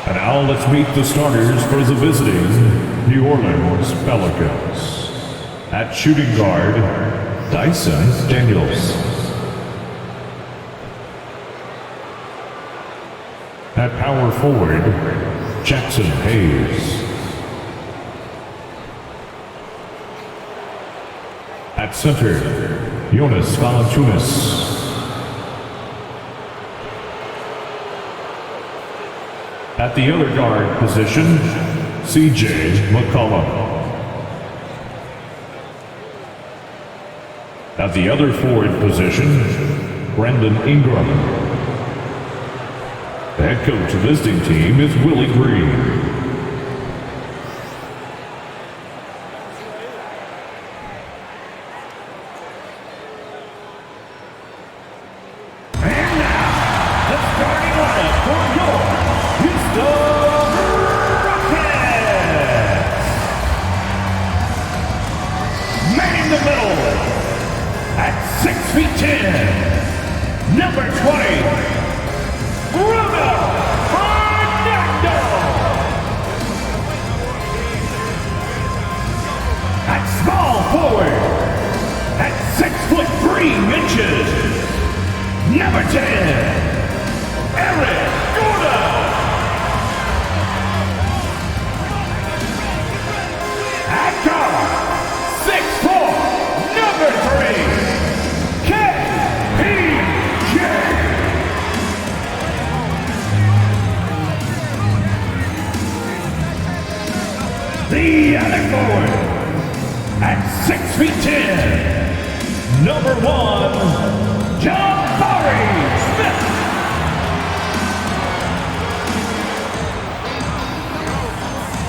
And now let's meet the starters for the visiting New Orleans Pelicans. At shooting guard, Dyson Daniels. At power forward, Jackson Hayes. At center, Jonas Valanciunas. At the other guard position, C.J. McCollum. At the other forward position, Brandon Ingram. The head coach of the visiting team is Willie Green. The other forward, at 6'10", number 1, Jabari Smith.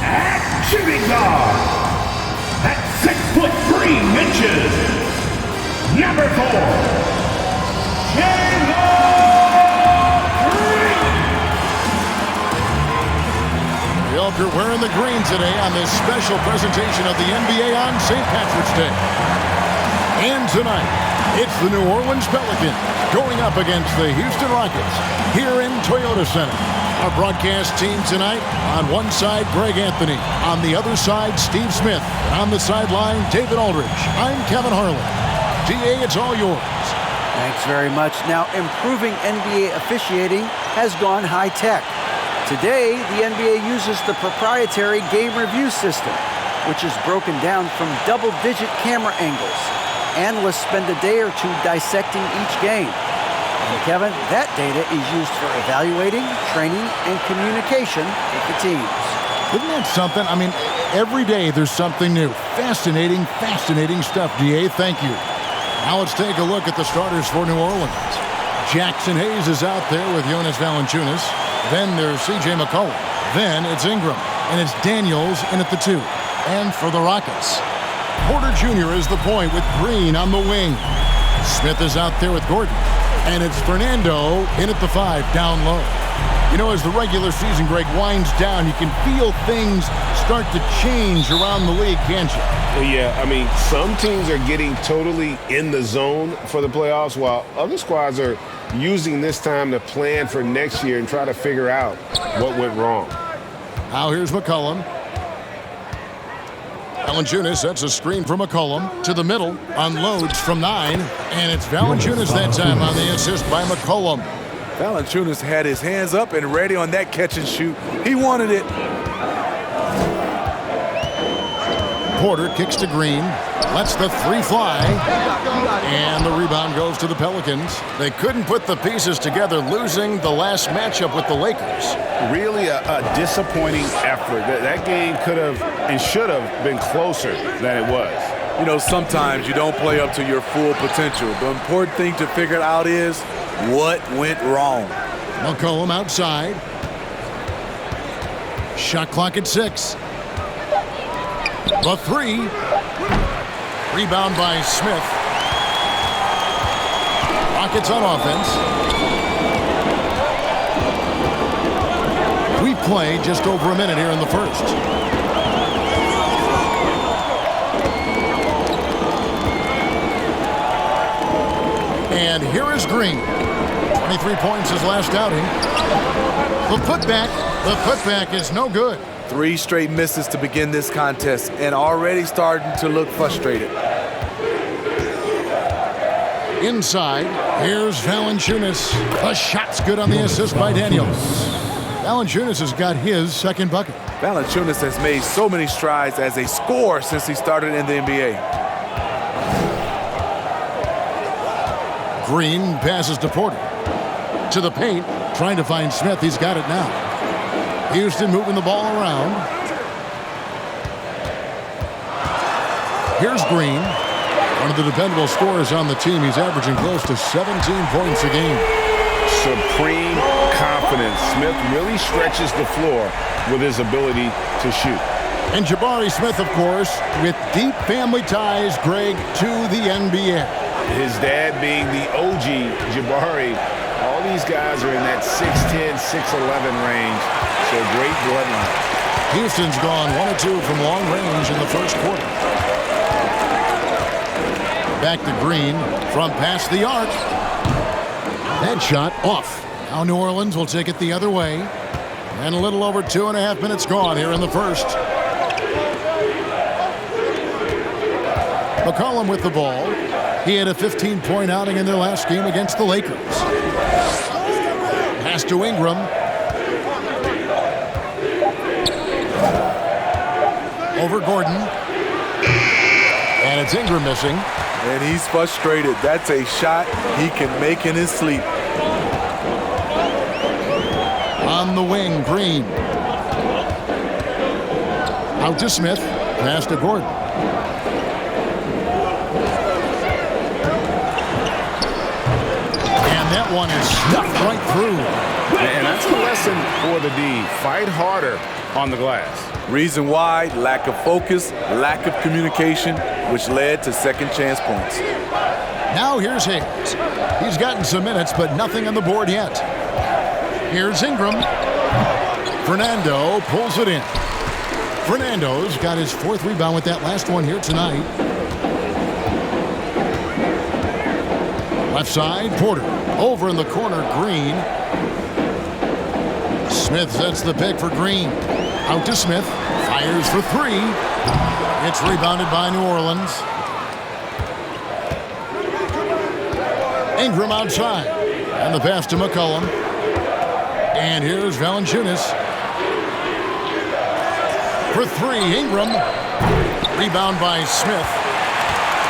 At shooting guard, at 6'3", number 4, Jalen. We hope you're wearing the green today on this special presentation of the NBA on St. Patrick's Day. And tonight, it's the New Orleans Pelicans going up against the Houston Rockets here in Toyota Center. Our broadcast team tonight, on one side, Greg Anthony. On the other side, Steve Smith. On the sideline, David Aldridge. I'm Kevin Harlan. DA, it's all yours. Thanks very much. Now, improving NBA officiating has gone high-tech. Today, the NBA uses the proprietary game review system, which is broken down from double-digit camera angles. Analysts spend a day or two dissecting each game. And Kevin, that data is used for evaluating, training, and communication with the teams. Isn't that something? I mean, every day there's something new. Fascinating, fascinating stuff, DA. Thank you. Now let's take a look at the starters for New Orleans. Jackson Hayes is out there with Jonas Valanciunas. Then there's C.J. McCollum. Then it's Ingram. And it's Daniels in at the 2. And for the Rockets, Porter Jr. is the point with Green on the wing. Smith is out there with Gordon. And it's Fernando in at the 5, down low. You know, as the regular season, Greg, winds down, you can feel things start to change around the league, can't you? Yeah, I mean, some teams are getting totally in the zone for the playoffs, while other squads are using this time to plan for next year and try to figure out what went wrong. Now here's McCollum. Valanciunas sets a screen for McCollum to the middle, unloads from 9, and it's Valanciunas that time on the assist by McCollum. Valanciunas had his hands up and ready on that catch and shoot. He wanted it. Porter kicks to Green, lets the 3 fly, and the rebound goes to the Pelicans. They couldn't put the pieces together, losing the last matchup with the Lakers. Really a disappointing effort. That game could have and should have been closer than it was. You know, sometimes you don't play up to your full potential. The important thing to figure out is what went wrong. McCollum outside. Shot clock at 6. The 3. Rebound by Smith. Rockets on offense. We play just over a minute here in the first. And here is Green. 23 points his last outing. The putback is no good. 3 straight misses to begin this contest and already starting to look frustrated. Inside, here's Valanciunas. The shot's good on the assist by Daniels. Valanciunas has got his second bucket. Valanciunas has made so many strides as a scorer since he started in the NBA. Green passes to Porter. To the paint, trying to find Smith. He's got it now. Houston moving the ball around. Here's Green. One of the dependable scorers on the team. He's averaging close to 17 points a game. Supreme confidence. Smith really stretches the floor with his ability to shoot. And Jabari Smith, of course, with deep family ties, Greg, to the NBA. His dad being the OG Jabari. All these guys are in that 6'10", 6'11 range. So great bloodline. Houston's gone 1 of 2 from long range in the first quarter. Back to Green from past the arc. That shot off. Now New Orleans will take it the other way. And a little over 2.5 minutes gone here in the first. McCollum with the ball. He had a 15-point outing in their last game against the Lakers. Pass to Ingram. Over Gordon. And it's Ingram missing. And he's frustrated. That's a shot he can make in his sleep. On the wing, Green. Out to Smith. Pass to Gordon. And that one is stuffed right through. And that's the lesson for the D. Fight harder on the glass. Reason why, lack of focus, lack of communication, which led to second chance points. Now here's Hayes. He's gotten some minutes, but nothing on the board yet. Here's Ingram. Fernando pulls it in. Fernando's got his 4th rebound with that last one here tonight. Left side, Porter. Over in the corner, Green. Smith sets the pick for Green. Out to Smith. Fires for 3. It's rebounded by New Orleans. Ingram outside. And the pass to McCollum. And here's Valanciunas. For 3, Ingram. Rebound by Smith.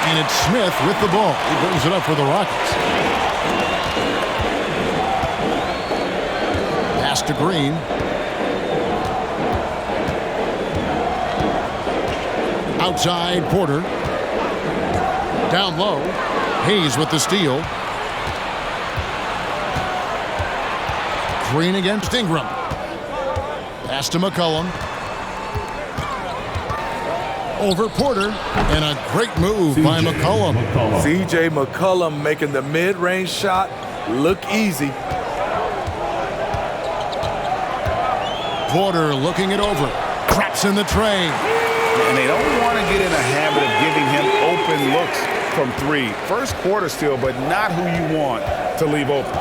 And it's Smith with the ball. He brings it up for the Rockets. Pass to Green. Outside, Porter. Down low. Hayes with the steal. Green against Ingram. Pass to McCollum. Over Porter. And a great move by McCollum. C.J. McCollum making the mid-range shot look easy. Porter looking it over. Traps in the tray. And they don't want to get in a habit of giving him open looks from 3. First quarter still, but not who you want to leave open.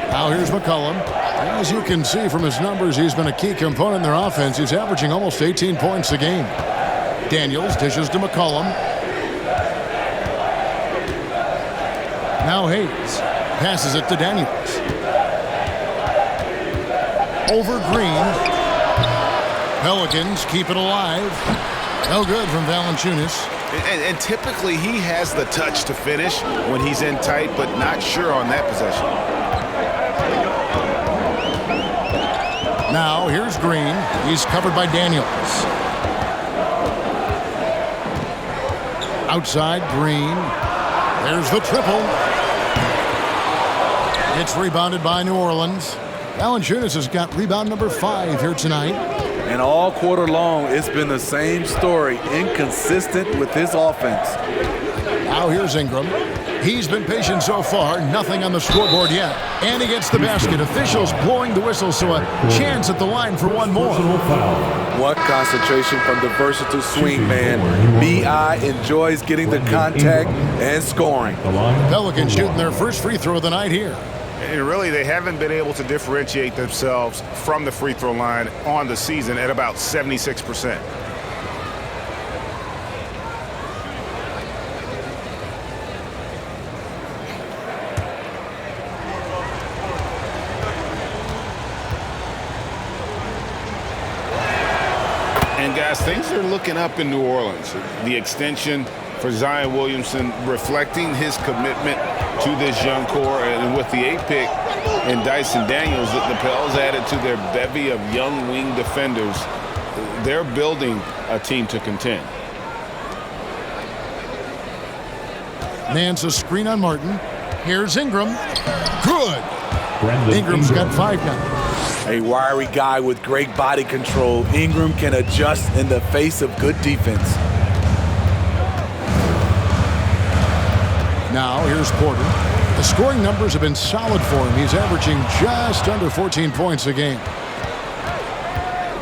Now here's McCollum. As you can see from his numbers, he's been a key component in their offense. He's averaging almost 18 points a game. Daniels dishes to McCollum. Now Hayes passes it to Daniels. Over Green. Pelicans keep it alive. No good from Valanciunas. And typically he has the touch to finish when he's in tight, but not sure on that possession. Now here's Green. He's covered by Daniels. Outside, Green. There's the triple. It's rebounded by New Orleans. Valanciunas has got rebound number 5 here tonight. And all quarter long, it's been the same story, inconsistent with his offense. Now here's Ingram. He's been patient so far, nothing on the scoreboard yet. And he gets the basket. Officials blowing the whistle, so a chance at the line for one more. What concentration from the versatile swing man. B.I. enjoys getting the contact and scoring. Pelicans shooting their first free throw of the night here. And really, they haven't been able to differentiate themselves from the free throw line on the season at about 76%. And guys, things are looking up in New Orleans. The extension for Zion Williamson reflecting his commitment to this young core, and with the 8th pick and Dyson Daniels, that the Pels added to their bevy of young wing defenders, they're building a team to contend. Nance a screen on Martin. Here's Ingram. Good. Brandon Ingram's Ingram. got 5 now. A wiry guy with great body control. Ingram can adjust in the face of good defense. Now here's Porter. The scoring numbers have been solid for him. He's averaging just under 14 points a game.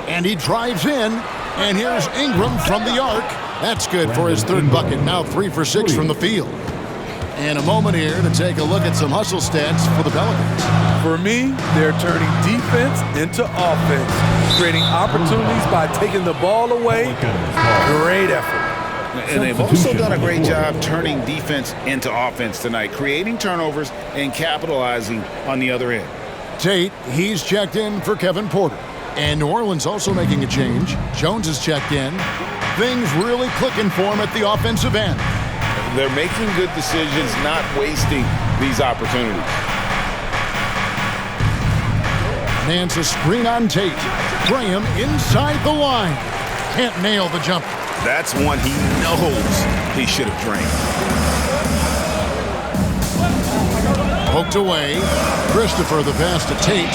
And he drives in. And here's Ingram from the arc. That's good for his 3rd bucket. Now 3 for 6 from the field. And a moment here to take a look at some hustle stats for the Pelicans. For me, they're turning defense into offense, creating opportunities by taking the ball away. Great effort. And they've also done a great job turning defense into offense tonight, creating turnovers and capitalizing on the other end. Tate, he's checked in for Kevin Porter. And New Orleans also making a change. Jones is checked in. Things really clicking for him at the offensive end. They're making good decisions, not wasting these opportunities. Nance a screen on Tate. Graham inside the line. Can't nail the jumper. That's one he knows he should have drained. Poked away. Christopher the pass to Tate.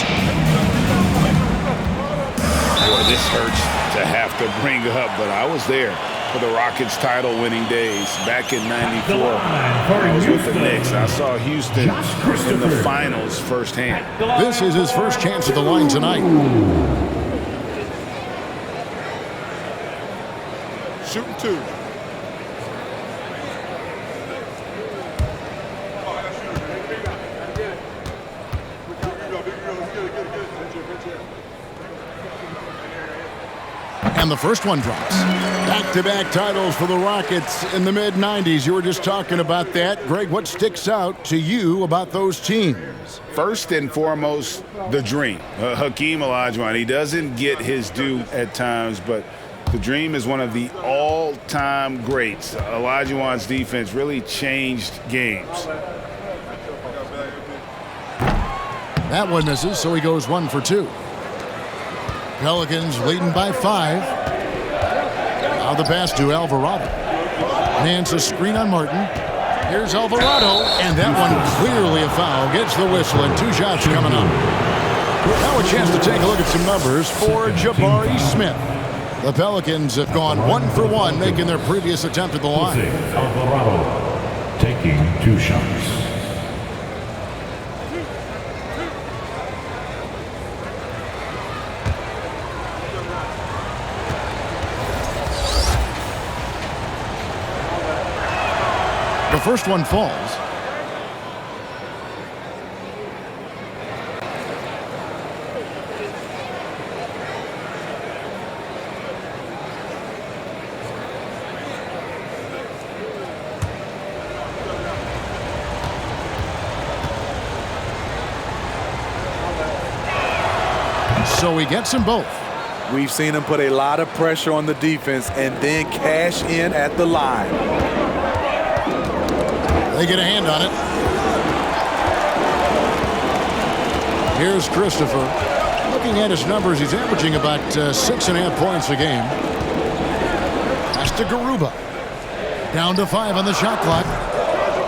Boy, this hurts to have to bring up, but I was there for the Rockets title-winning days back in '94. I was with the Knicks. I saw Houston in the finals firsthand. This is his first chance at the line tonight. Shooting 2. And the first one drops. Back-to-back titles for the Rockets in the mid-'90s. You were just talking about that. Greg, what sticks out to you about those teams? First and foremost, the dream. Hakeem Olajuwon, he doesn't get his due at times, but the dream is one of the all-time greats. Olajuwon's defense really changed games. That one misses, so he goes 1 for 2. Pelicans leading by 5. Now the pass to Alvarado. Nance a screen on Martin. Here's Alvarado, and that one clearly a foul. Gets the whistle, and 2 shots coming up. Now a chance to take a look at some numbers for Jabari Smith. The Pelicans have gone 1 for 1, making their previous attempt at the line. Alvarado taking 2 shots. The first one falls. So he gets them both. We've seen him put a lot of pressure on the defense and then cash in at the line. They get a hand on it. Here's Christopher. Looking at his numbers, he's averaging about 6.5 points a game. Pass to Garuba. Down to 5 on the shot clock.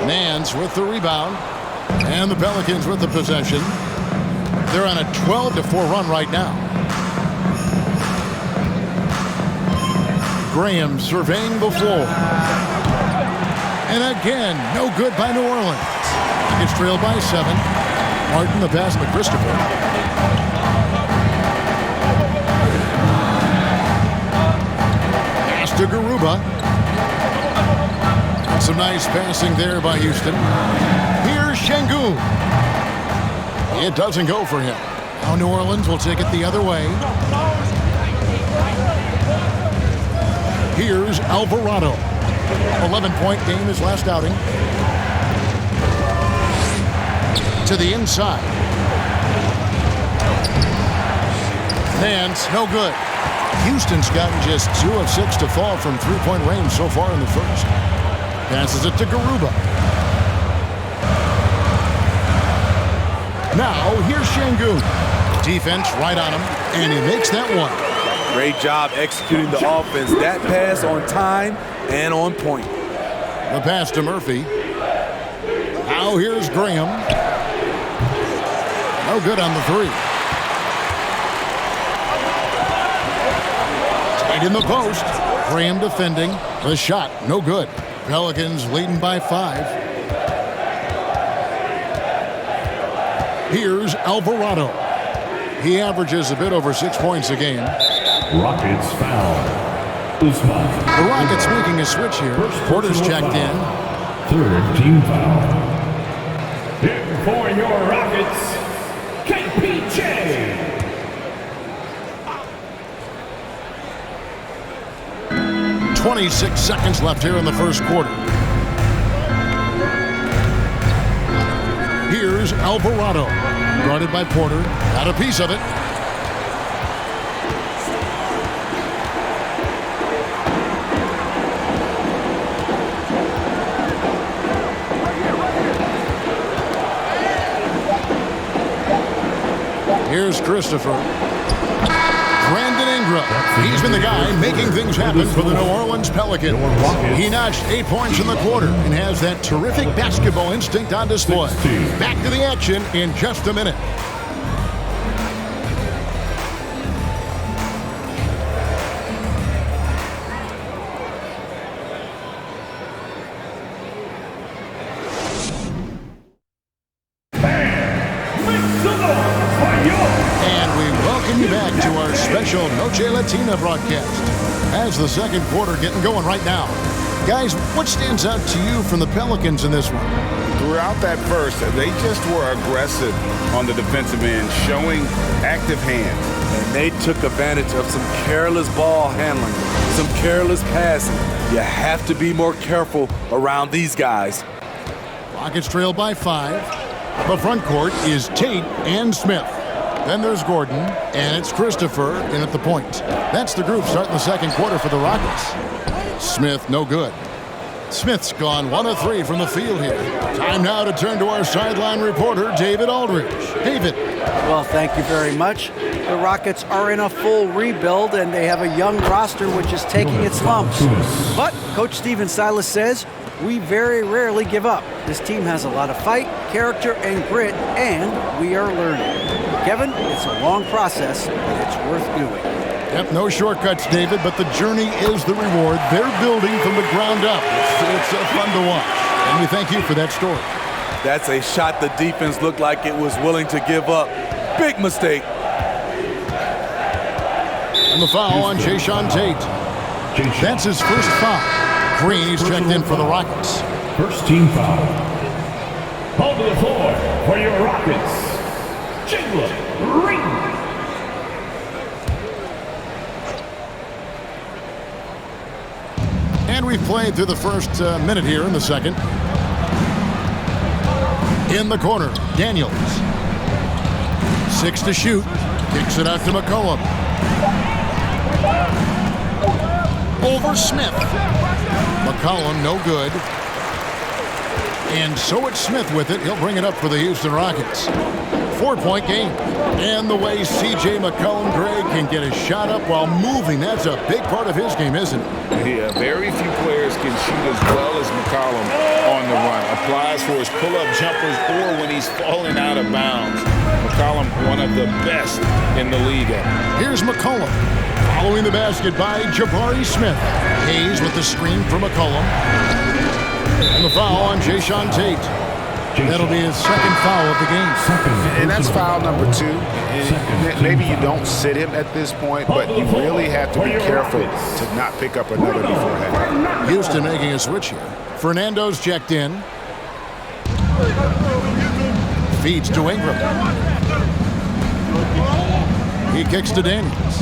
Nance with the rebound. And the Pelicans with the possession. They're on a 12-4 run right now. Graham surveying the floor. And again, no good by New Orleans. It's trailed by 7. Martin the pass to Christopher. Pass to Garuba. Some nice passing there by Houston. Here's Şengün. It doesn't go for him. Now New Orleans will take it the other way. Here's Alvarado. 11-point game his last outing. To the inside. Nance, no good. Houston's gotten just 2 of 6 to fall from three-point range so far in the first. Passes it to Garuba. Now, here's Şengün. Defense right on him, and he makes that one. Great job executing the offense. That pass on time and on point. The pass to Murphy. Now here's Graham. No good on the three. Tight in the post. Graham defending. The shot, no good. Pelicans leading by 5. Here's Alvarado. He averages a bit over 6 points a game. Rockets foul. Usman. The Rockets making a switch here. Porter's checked in. Third team foul. Here for your Rockets, KPJ. 26 seconds left here in the first quarter. Here's Alvarado. Guarded by Porter. Got a piece of it. Here's Christopher. Brandon Ingram. He's been the guy making things happen for the New Orleans Pelicans. He notched 8 points in the quarter and has that terrific basketball instinct on display. Back to the action in just a minute. Special Noche Latina broadcast as the second quarter getting going right now. Guys, what stands out to you from the Pelicans in this one? Throughout that first, they just were aggressive on the defensive end, showing active hands. And they took advantage of some careless ball handling, some careless passing. You have to be more careful around these guys. Rockets trail by 5. The front court is Tate and Smith. Then there's Gordon, and it's Christopher in at the point. That's the group starting the second quarter for the Rockets. Smith, no good. Smith's gone 1 of 3 from the field here. Time now to turn to our sideline reporter, David Aldridge. David. Well, thank you very much. The Rockets are in a full rebuild, and they have a young roster which is taking its lumps. But Coach Stephen Silas says, we very rarely give up. This team has a lot of fight, character, and grit, and we are learning. Kevin, it's a long process, but it's worth doing. Yep, no shortcuts, David, but the journey is the reward. They're building from the ground up. It's fun to watch, and we thank you for that story. That's a shot the defense looked like it was willing to give up. Big mistake. And the foul on Jayshawn Tate. That's his first foul. Green, he's checked in for the Rockets. First team foul. On to the floor for your Rockets, Jalen Green. And we've played through the first minute here in the second. In the corner, Daniels. 6 to shoot. Kicks it out to McCollum. Over Smith. McCollum, no good. And so it's Smith with it. He'll bring it up for the Houston Rockets. 4-point game. And the way C.J. McCollum, Greg, can get a shot up while moving, that's a big part of his game, isn't it? Yeah, very few players can shoot as well as McCollum on the run. Applies for his pull-up jumpers or when he's falling out of bounds. McCollum, one of the best in the league. Here's McCollum. Following the basket by Jabari Smith. Hayes with the screen for McCollum. And the foul on Jayshawn Tate. That'll be his second foul of the game. And that's foul number 2. And maybe you don't sit him at this point, but you really have to be careful to not pick up another beforehand. Houston making a switch here. Fernando's checked in. Feeds to Ingram. He kicks to Daniels.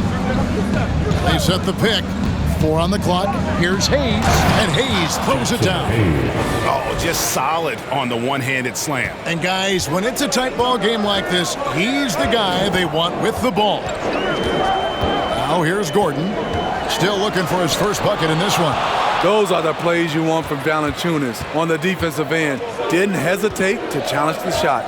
They set the pick. 4 on the clock. Here's Hayes, and Hayes throws it down. Oh, just solid on the one-handed slam. And guys, when it's a tight ball game like this, he's the guy they want with the ball. Now here's Gordon, still looking for his first bucket in this one. Those are the plays you want from Valanciunas on the defensive end. Didn't hesitate to challenge the shot.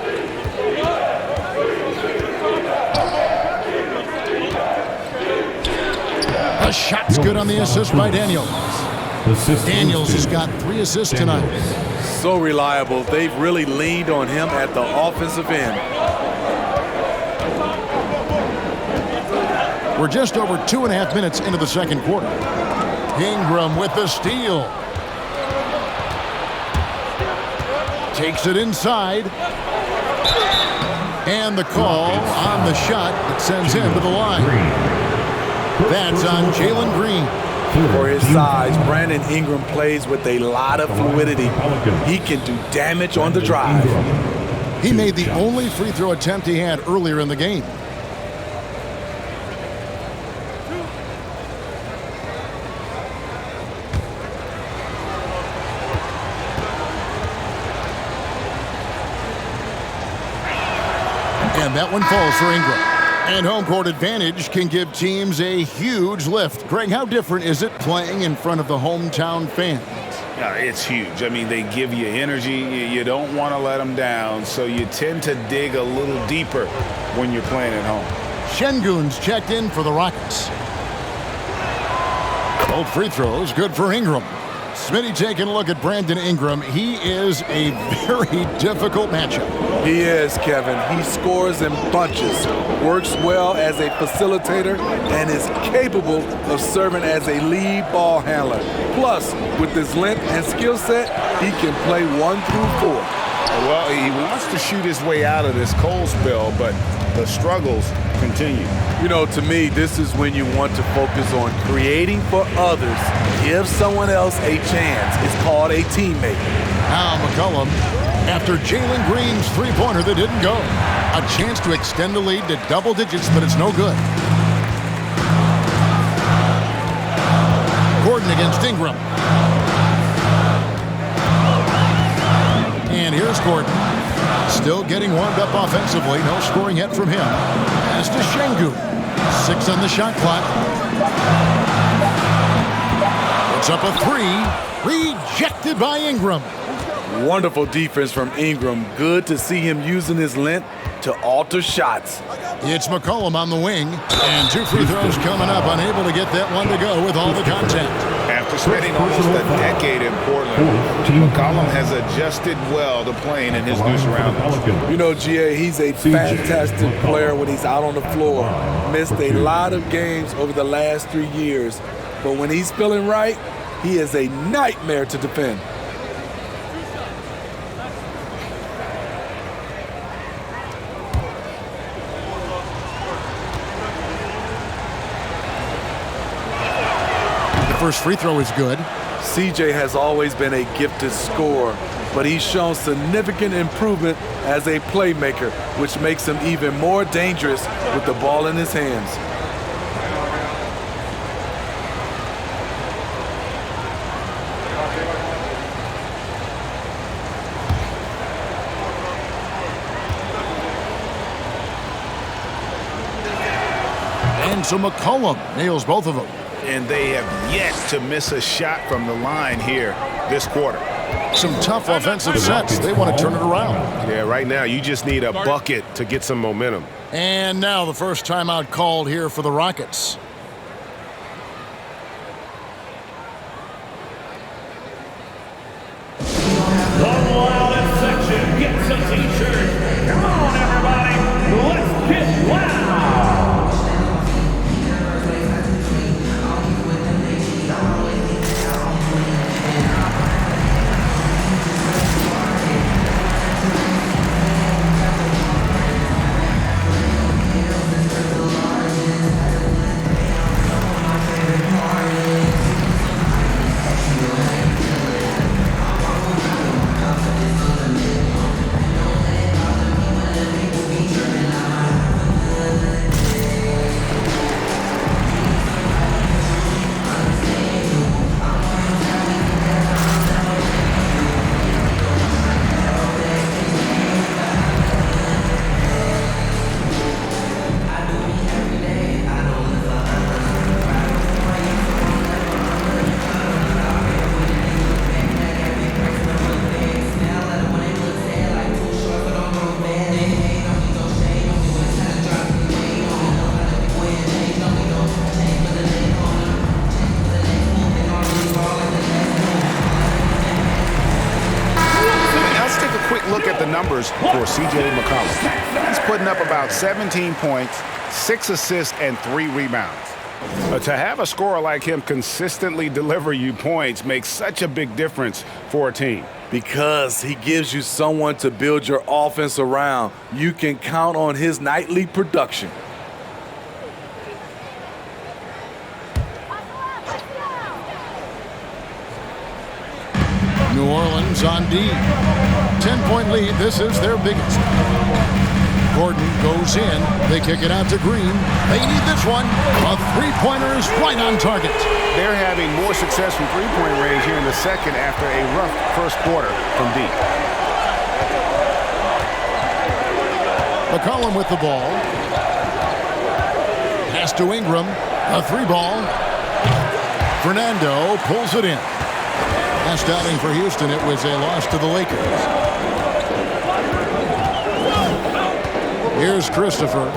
The shot's good on the assist by Daniels. Daniels has got 3 assists tonight. So reliable. They've really leaned on him at the offensive end. We're just over 2.5 minutes into the second quarter. Ingram with the steal. Takes it inside. And the call on the shot that sends him to the line. That's on Jalen Green. For his size, Brandon Ingram plays with a lot of fluidity. He can do damage on the drive. He made the only free throw attempt he had earlier in the game. And that one falls for Ingram. And home court advantage can give teams a huge lift. Greg, how different is it playing in front of the hometown fans? It's huge. I mean, they give you energy. You don't want to let them down, so you tend to dig a little deeper when you're playing at home. Şengün's checked in for the Rockets. Both free throws good for Ingram. Smitty taking a look at Brandon Ingram. He is a very difficult matchup. He is, Kevin. He scores in bunches, works well as a facilitator, and is capable of serving as a lead ball handler. Plus, with his length and skill set, he can play 1 through 4. Well, he wants to shoot his way out of this cold spell, but the struggles continue. You know, to me, this is when you want to focus on creating for others. Give someone else a chance. It's called a teammate. Now McCollum, after Jalen Green's three-pointer that didn't go. A chance to extend the lead to double digits, but it's no good. Gordon against Ingram. And here's Gordon. Still getting warmed up offensively. No scoring yet from him. As to Şengün. 6 on the shot clock. Puts up a 3. Rejected by Ingram. Wonderful defense from Ingram. Good to see him using his length to alter shots. It's McCollum on the wing. And 2 free throws coming up. Unable to get that one to go with all the contact. After spending almost a decade in Portland, McCollum has adjusted well to playing in his new surroundings. You know, GA, he's a fantastic player when he's out on the floor. Missed a lot of games over the last 3 years. But when he's feeling right, he is a nightmare to defend. First free throw is good. CJ has always been a gifted scorer, but he's shown significant improvement as a playmaker, which makes him even more dangerous with the ball in his hands. And so McCollum nails both of them. And they have yet to miss a shot from the line here this quarter. Some tough offensive sets. They want to turn it around. Yeah, right now you just need a bucket to get some momentum. And now the first timeout called here for the Rockets. The loudest section gets a t-shirt. Come on, everybody. Let's get loud. numbers for C.J. McCollum. He's putting up about 17 points, 6 assists, and 3 rebounds. To have a scorer like him consistently deliver you points makes such a big difference for a team. Because he gives you someone to build your offense around. You can count on his nightly production. New Orleans on D. 10-point lead. This is their biggest. Gordon goes in. They kick it out to Green. They need this one. A three-pointer is right on target. They're having more success from three-point range here in the second after a rough first quarter from deep. McCollum with the ball. Pass to Ingram. A three ball. Fernando pulls it in. Last outing for Houston, it was a loss to the Lakers. Here's Christopher.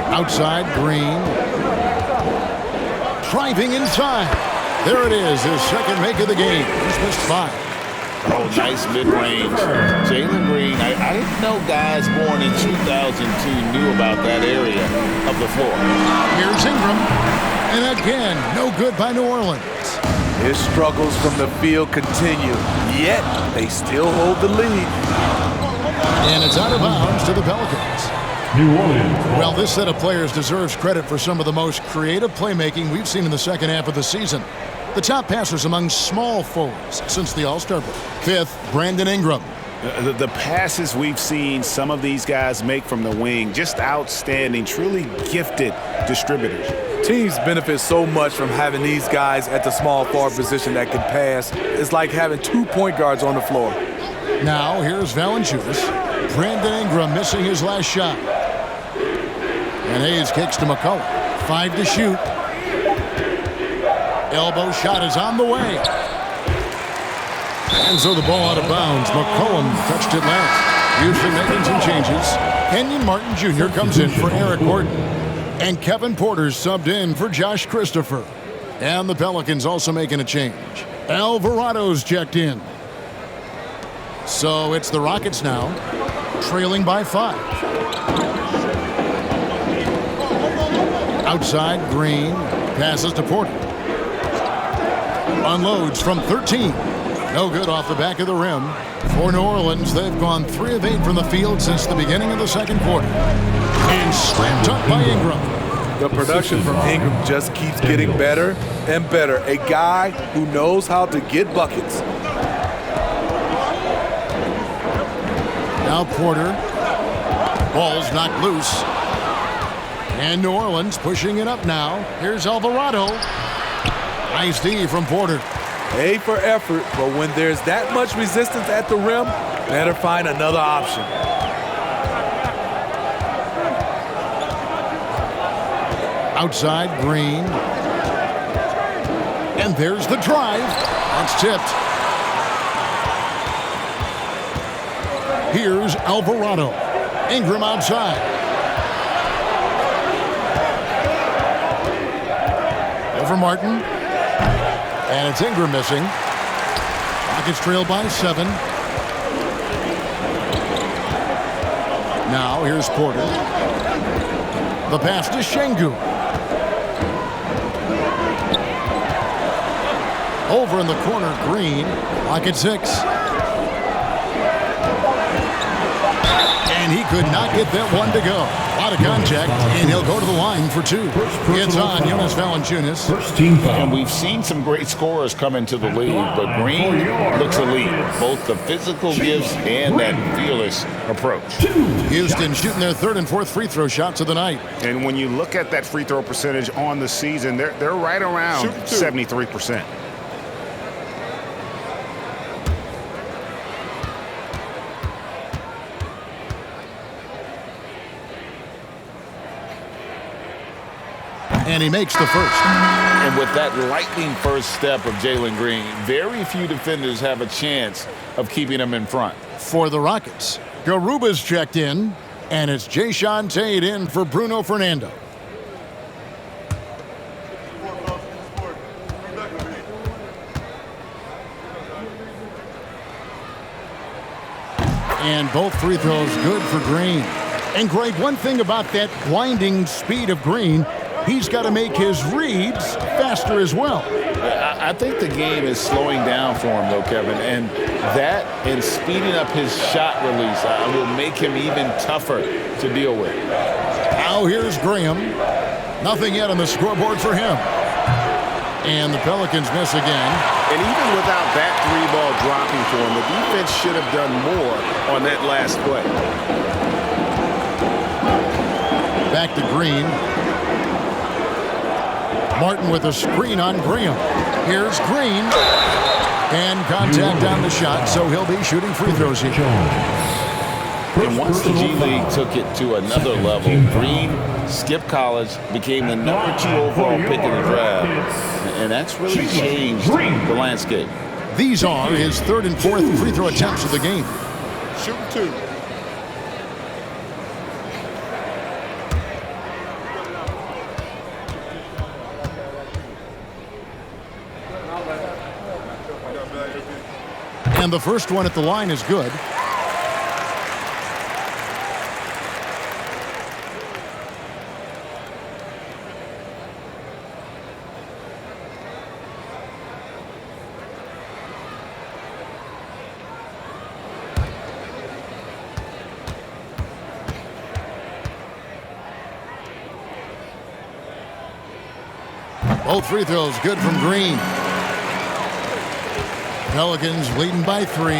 Outside, Green. Driving inside. There it is, his second make of the game. He's missed 5. Oh, nice mid-range. Jalen Green, I didn't know guys born in 2002 knew about that area of the floor. Here's Ingram. And again, no good by New Orleans. His struggles from the field continue, yet they still hold the lead. And it's out of bounds to the Pelicans. New Orleans. Well, this set of players deserves credit for some of the most creative playmaking we've seen in the second half of the season. The top passers among small forwards since the All-Star break. 5th, Brandon Ingram. The passes we've seen some of these guys make from the wing, just outstanding, truly gifted distributors. Teams benefit so much from having these guys at the small forward position that can pass. It's like having 2 point guards on the floor. Now here's Valanciunas. Brandon Ingram missing his last shot. And Hayes kicks to McCollum. 5 to shoot. Elbow shot is on the way. And so the ball out of bounds. McCollum touched it last. Houston making some changes. Kenyon Martin Jr. comes in for Eric Gordon. And Kevin Porter subbed in for Josh Christopher. And the Pelicans also making a change. Alvarado's checked in. So it's the Rockets now, trailing by 5. Outside, Green passes to Porter. Unloads from 13. No good off the back of the rim. For New Orleans, they've gone 3 of 8 from the field since the beginning of the second quarter. And slammed up by Ingram. The production from Ingram just keeps getting better and better. A guy who knows how to get buckets. Now Porter. Ball's knocked loose. And New Orleans pushing it up now. Here's Alvarado. Nice D from Porter. A for effort, but when there's that much resistance at the rim, better find another option. Outside, Green. And there's the drive. That's tipped. Here's Alvarado. Ingram outside. Over Martin. And it's Ingram missing. Rockets trail by 7. Now here's Porter. The pass to Şengün. Over in the corner, Green. Lock at 6. And he could not get that one to go. A lot of contact, and he'll go to the line for 2. It's on Jonas Valanciunas. First team foul. And we've seen some great scorers come into the league, but Green looks elite. Both the physical gifts and that fearless approach. Houston shooting their 3rd and 4th free throw shots of the night. And when you look at that free throw percentage on the season, they're right around 73%. And he makes the first. And with that lightning first step of Jalen Green, very few defenders have a chance of keeping him in front. For the Rockets, Garuba's checked in, and it's Jayshawn Tate in for Bruno Fernando. And both free throws good for Green. And Greg, one thing about that blinding speed of Green, he's got to make his reads faster as well. I think the game is slowing down for him, though, Kevin. And that and speeding up his shot release will make him even tougher to deal with. Now here's Graham. Nothing yet on the scoreboard for him. And the Pelicans miss again. And even without that three ball dropping for him, the defense should have done more on that last play. Back to Green. Martin with a screen on Graham. Here's Green. And contact on the shot, so he'll be shooting free throws here. And once the G League took it to another level, Green skipped college, became the #2 overall pick in the draft, and that's really changed the landscape. These are his third and fourth free throw attempts of the game. Shoot 2. And the first one at the line is good. Both free throws good from Green. Pelicans leading by 3.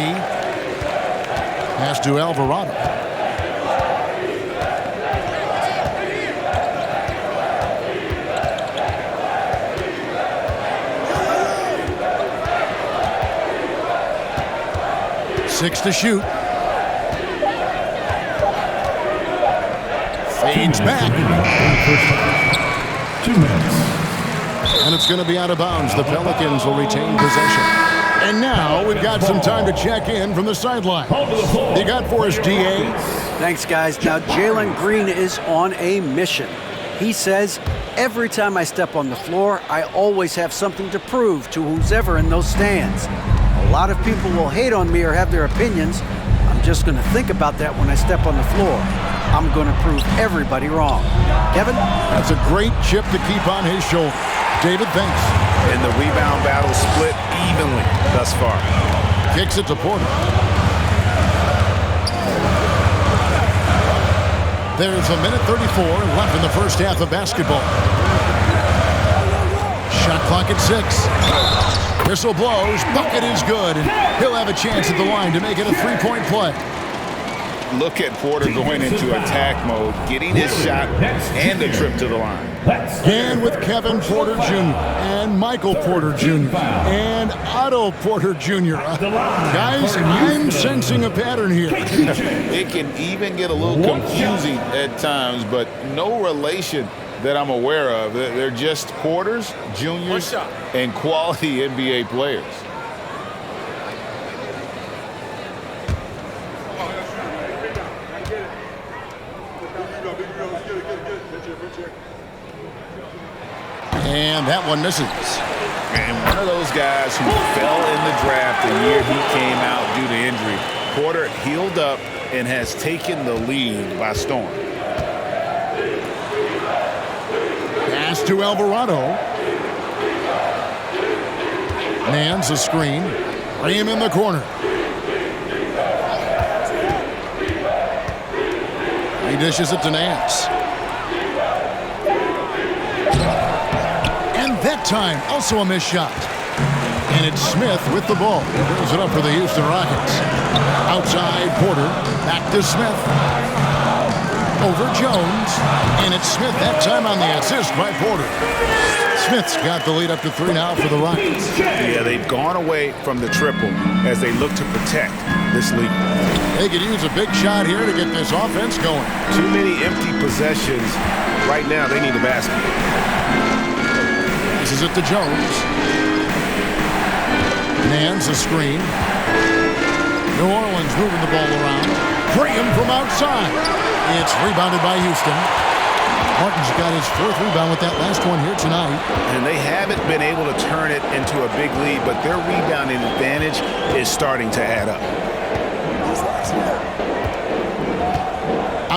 Pass to Alvarado. Six to shoot. Fades back. 2 minutes. And it's going to be out of bounds. The Pelicans will retain possession. And now we've got some time to check in from the sideline. You got for us, DA? Thanks, guys. Now, Jalen Green is on a mission. He says, every time I step on the floor, I always have something to prove to who's ever in those stands. A lot of people will hate on me or have their opinions. I'm just going to think about that when I step on the floor. I'm going to prove everybody wrong. Kevin? That's a great chip to keep on his shoulder. David, thanks. And the rebound battle split evenly thus far. Kicks it to Porter. There's a minute 34 left in the first half of basketball. Shot clock at 6. Whistle blows. Bucket is good. And he'll have a chance at the line to make it a three-point play. Look at Porter going into attack mode, getting his shot and the trip to the line. And with Kevin Porter Jr. and Michael Porter Jr. and Otto Porter Jr. Guys, I'm sensing a pattern here. It can even get a little confusing at times, but no relation that I'm aware of. They're just Porters, juniors, and quality NBA players. And that one misses. And one of those guys who fell in the draft the year he came out due to injury. Porter healed up and has taken the league by storm. Pass to Alvarado. Nance a screen. Graham in the corner. He dishes it to Nance. That time, also a missed shot. And it's Smith with the ball. Throws it up for the Houston Rockets. Outside, Porter. Back to Smith. Over Jones. And it's Smith that time on the assist by Porter. Smith's got the lead up to 3 now for the Rockets. Yeah, they've gone away from the triple as they look to protect this lead. They could use a big shot here to get this offense going. Too many empty possessions. Right now, they need a basket. Passes it to Jones. Nance a screen. New Orleans moving the ball around. Graham from outside. It's rebounded by Houston. Martin's got his 4th rebound with that last one here tonight. And they haven't been able to turn it into a big lead, but their rebounding advantage is starting to add up.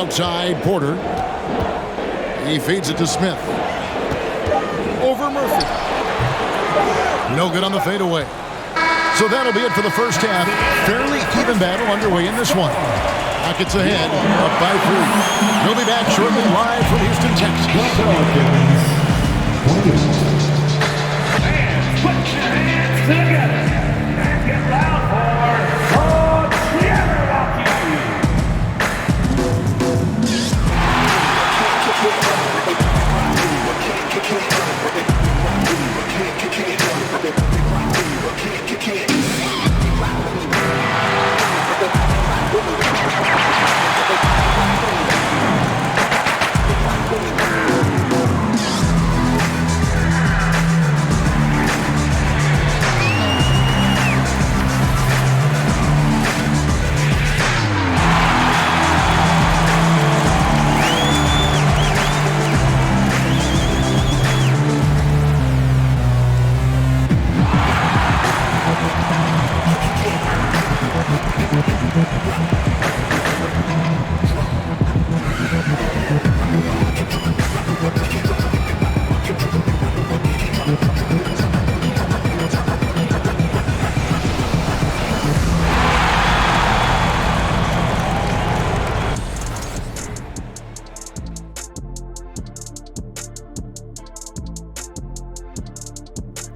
Outside, Porter. He feeds it to Smith. Over Murphy. No good on the fadeaway. So that'll be it for the first half. Fairly even battle underway in this one. Rockets ahead, up by 3. We'll be back shortly live from Houston, Texas. Fans, put your hands together and get loud for Jabberwocky.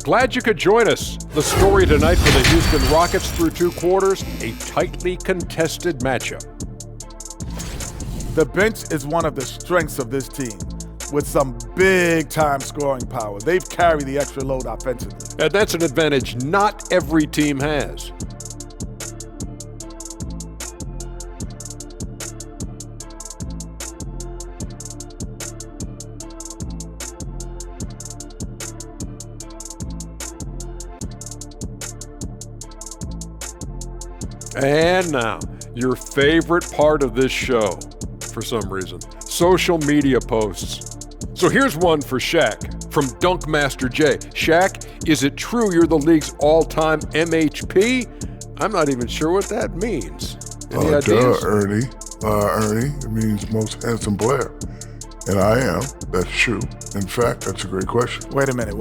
Glad you could join us. The story tonight for the Houston Rockets through 2 quarters, a tightly contested matchup. The bench is one of the strengths of this team, with some big-time scoring power. They've carried the extra load offensively. And that's an advantage not every team has. And now, your favorite part of this show, for some reason, social media posts. So here's one for Shaq from Dunkmaster J. Shaq, is it true you're the league's all-time MHP? I'm not even sure what that means. Any ideas? Ernie. Ernie, it means most handsome player. And I am. That's true. In fact, that's a great question. Wait a minute.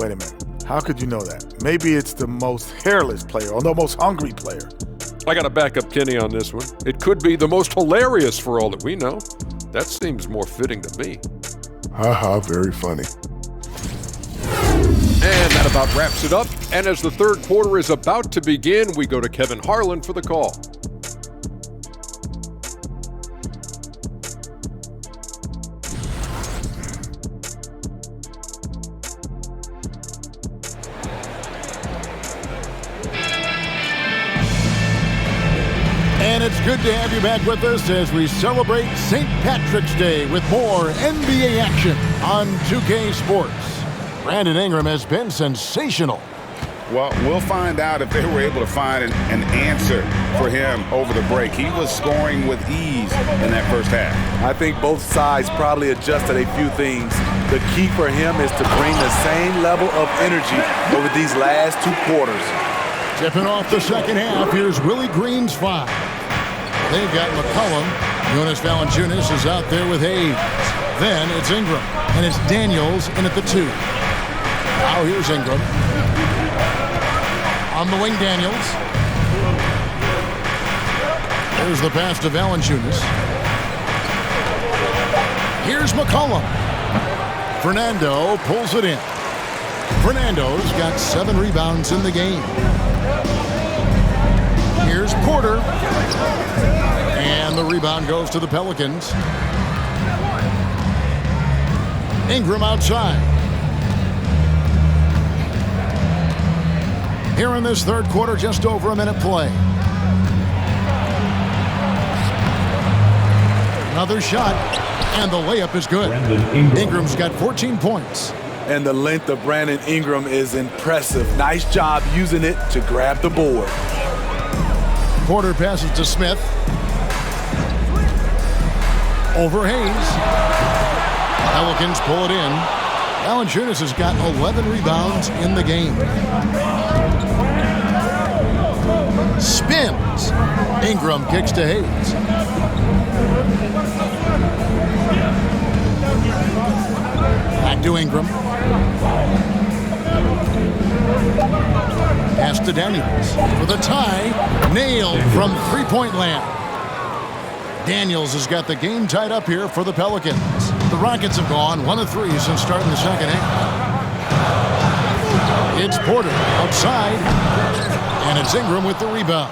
How could you know that? Maybe it's the most hairless player or the most hungry player. I gotta back up Kenny on this one. It could be the most hilarious for all that we know. That seems more fitting to me. Haha, very funny. And that about wraps it up. And as the third quarter is about to begin, we go to Kevin Harlan for the call. And it's good to have you back with us as we celebrate St. Patrick's Day with more NBA action on 2K Sports. Brandon Ingram has been sensational. Well, we'll find out if they were able to find an answer for him over the break. He was scoring with ease in that first half. I think both sides probably adjusted a few things. The key for him is to bring the same level of energy over these last 2 quarters. Tipping off the second half, here's Willie Green's 5. They've got McCollum. Jonas Valanciunas is out there with Hayes. Then it's Ingram, and it's Daniels in at the 2. Now here's Ingram. On the wing, Daniels. There's the pass to Valanciunas. Here's McCollum. Fernando pulls it in. Fernando's got 7 rebounds in the game. Here's Porter. And the rebound goes to the Pelicans. Ingram outside. Here in this third quarter, just over a minute play. Another shot, and the layup is good. Ingram's got 14 points. And the length of Brandon Ingram is impressive. Nice job using it to grab the board. Porter passes to Smith. Over Hayes. Pelicans pull it in. Valanciunas has got 11 rebounds in the game. Spins. Ingram kicks to Hayes. to Ingram. Pass to Daniels for the tie. Nailed from three-point land. Daniels has got the game tied up here for the Pelicans. The Rockets have gone 1 of 3 since starting the second half. It's Porter outside, and it's Ingram with the rebound.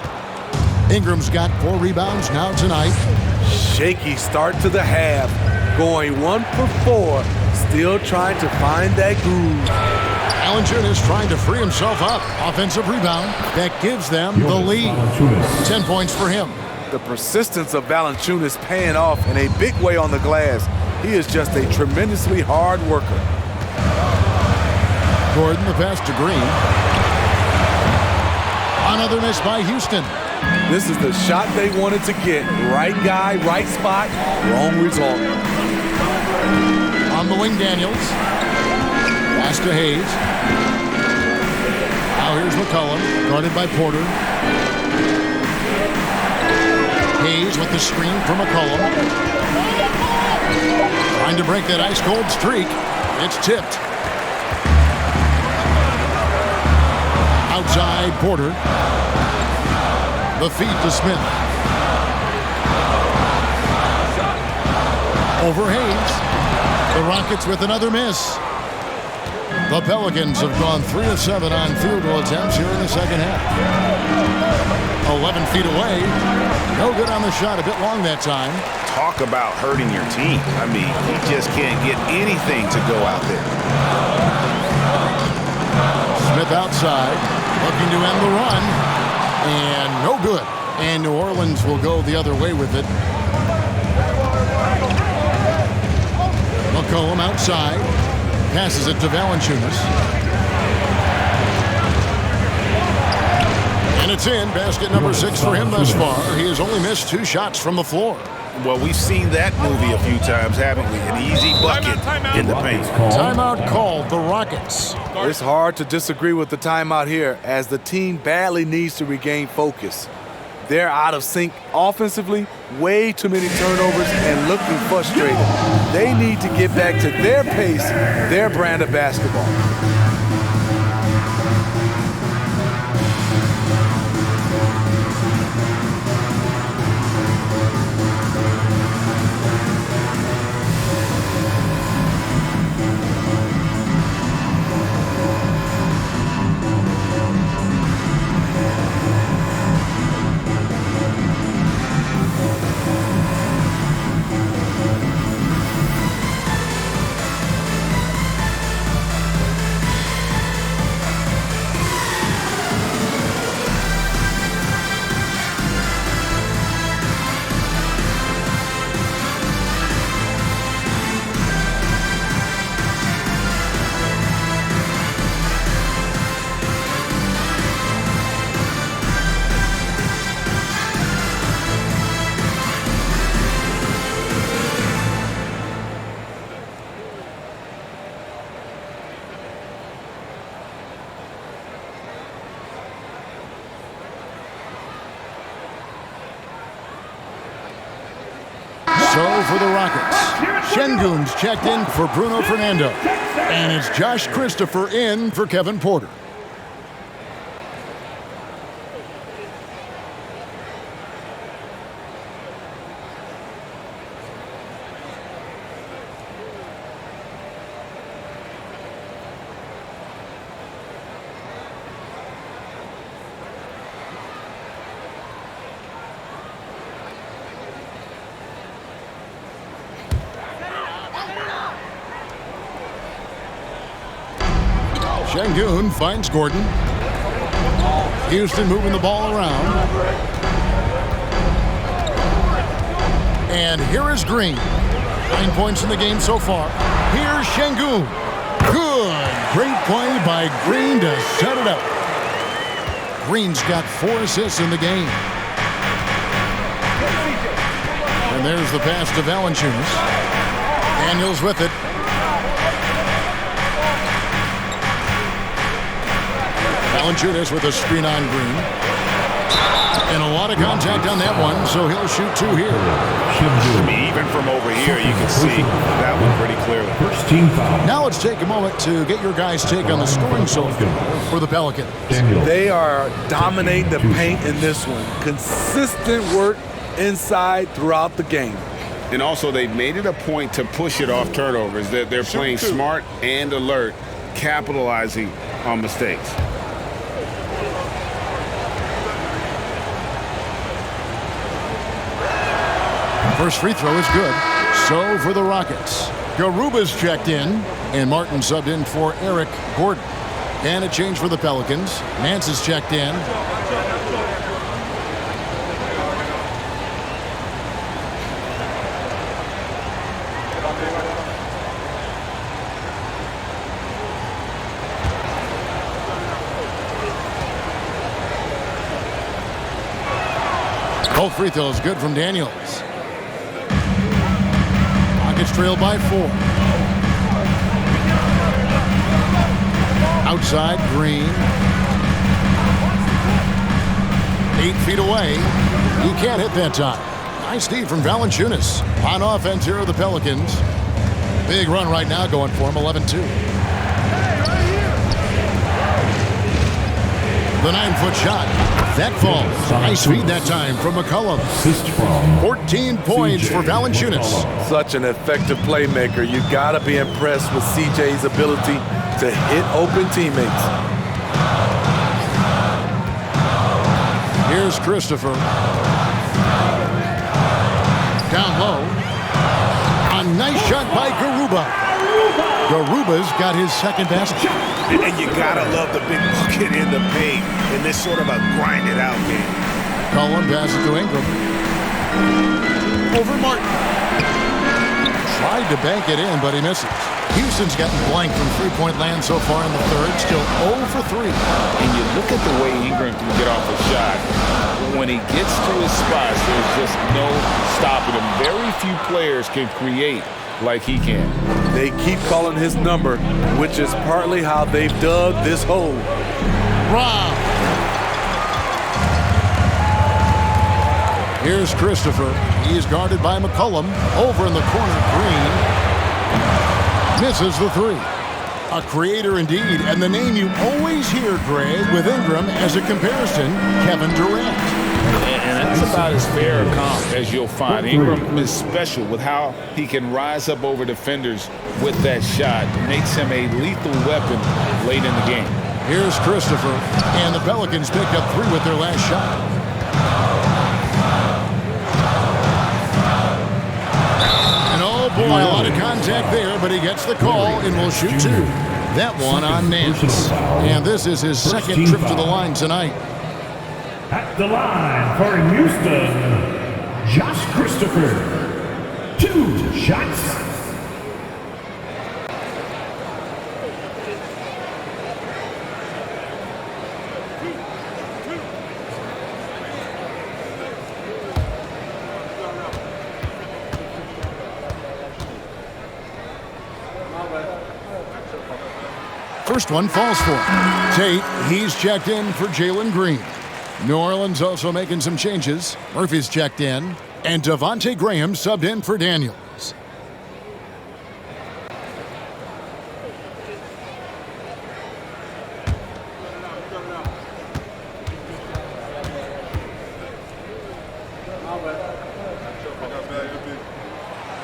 Ingram's got 4 rebounds now tonight. Shaky start to the half, going 1 for 4, still trying to find that groove. Valanciunas trying to free himself up. Offensive rebound that gives them the lead. 10 points for him. The persistence of Valanciunas paying off in a big way on the glass. He is just a tremendously hard worker. Gordon, the pass to Green. Another miss by Houston. This is the shot they wanted to get. Right guy, right spot, wrong result. On the wing, Daniels. Pass to Hayes. Now here's McCollum, guarded by Porter. Hayes with the screen for McCollum. Trying to break that ice-cold streak. It's tipped. Outside Porter. The feed to Smith. Over Hayes. The Rockets with another miss. The Pelicans have gone 3 of 7 on field goal attempts here in the second half. 11 feet away. No good on the shot. A bit long that time. Talk about hurting your team. I mean, he just can't get anything to go out there. Smith outside, looking to end the run, and no good. And New Orleans will go the other way with it. McCollum outside, passes it to Valanciunas. And it's in. Basket number 6 for him thus far. He has only missed 2 shots from the floor. Well, we've seen that movie a few times, haven't we? An easy bucket in the paint. Timeout called, the Rockets. It's hard to disagree with the timeout here, as the team badly needs to regain focus. They're out of sync offensively, way too many turnovers, and looking frustrated. They need to get back to their pace, their brand of basketball. So for the Rockets, Şengün's checked in for Bruno Fernando. And it's Josh Christopher in for Kevin Porter. Şengün finds Gordon. Houston moving the ball around. And here is Green. 9 points in the game so far. Here's Şengün. Good. Great play by Green to set it up. Green's got 4 assists in the game. And there's the pass to Valanciunas. Daniels with it. Valanciunas with a screen on Green. And a lot of contact on that one, so he'll shoot 2 here. I mean, even from over here, you can see that one pretty clearly. First team foul. Now let's take a moment to get your guys' take on the scoring so far for the Pelicans. Daniel. They are dominating the paint in this one. Consistent work inside throughout the game. And also, they've made it a point to push it off turnovers. They're playing smart and alert, capitalizing on mistakes. First free throw is good. So for the Rockets, Garuba's checked in, and Martin subbed in for Eric Gordon. And a change for the Pelicans. Nance is checked in. Both free throws good from Daniels. Rockets trail by 4. Outside, Green. 8 feet away. He can't hit that time. Nice deed from Valanciunas. On offense here are the Pelicans. Big run right now going for him, 11-2. The 9-foot shot. That falls. Nice feed that time from McCollum. 14 points for Valanciunas. Such an effective playmaker. You got to be impressed with CJ's ability to hit open teammates. Here's Christopher. Down low. A nice shot by Garuba. Garuba's got his second basket. And you gotta love the big bucket in the paint in this sort of a grind-it-out game. Cullen passes to Ingram. Over Martin. Tried to bank it in, but he misses. Houston's gotten blank from three-point land so far in the third. Still 0 for 3. And you look at the way Ingram can get off a shot. When he gets to his spots, there's just no stopping him. Very few players can create like he can. They keep calling his number, which is partly how they've dug this hole. Rob. Here's Christopher. He's guarded by McCollum. Over in the corner, Green. Misses the 3. A creator indeed, and the name you always hear, Greg, with Ingram as a comparison, Kevin Durant. And that's about as fair a comp as you'll find. Ingram is special with how he can rise up over defenders with that shot. It makes him a lethal weapon late in the game. Here's Christopher, and the Pelicans picked up 3 with their last shot. And oh boy, a lot of contact there, but he gets the call and will shoot 2. That one on Nance. And this is his second trip to the line tonight. At the line for Houston, Josh Christopher. 2 shots. First one falls for him. Tate, he's checked in for Jalen Green. New Orleans also making some changes. Murphy's checked in, and Devontae Graham subbed in for Daniels.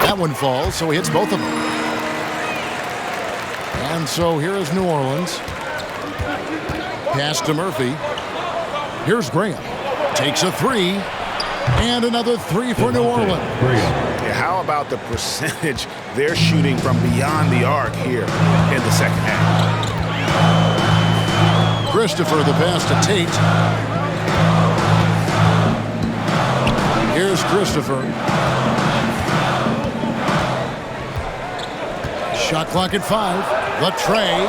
That one falls, so he hits both of them. And so here is New Orleans. Pass to Murphy. Here's Graham. Takes a 3. And another 3 for New Orleans. Yeah, how about the percentage they're shooting from beyond the arc here in the second half? Christopher, the pass to Tate. Here's Christopher. Shot clock at 5. The tray.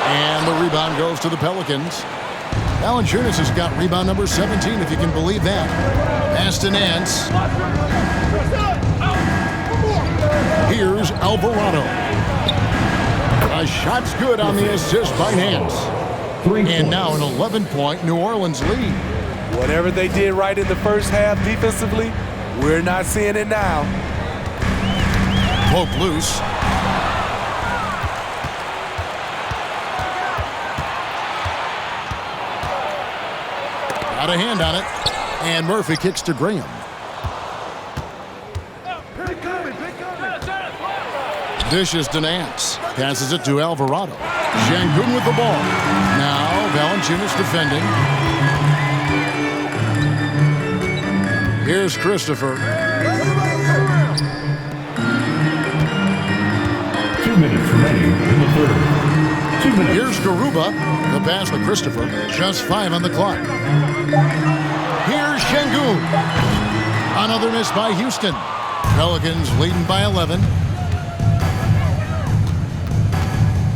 And the rebound goes to the Pelicans. Valanciunas has got rebound number 17, if you can believe that. Pass to Nance. Here's Alvarado. A shot's good on the assist by Nance. And now an 11-point New Orleans lead. Whatever they did right in the first half defensively, we're not seeing it now. Poke loose. Got a hand on it. And Murphy kicks to Graham. Dishes to Nance. Passes it to Alvarado. Şengün with the ball. Now Valanciunas defending. Here's Christopher. 2 minutes remaining in the third. 2 minutes. Here's Garuba. The pass to Christopher. Just 5 on the clock. Here's Şengün. Another miss by Houston. Pelicans leading by 11.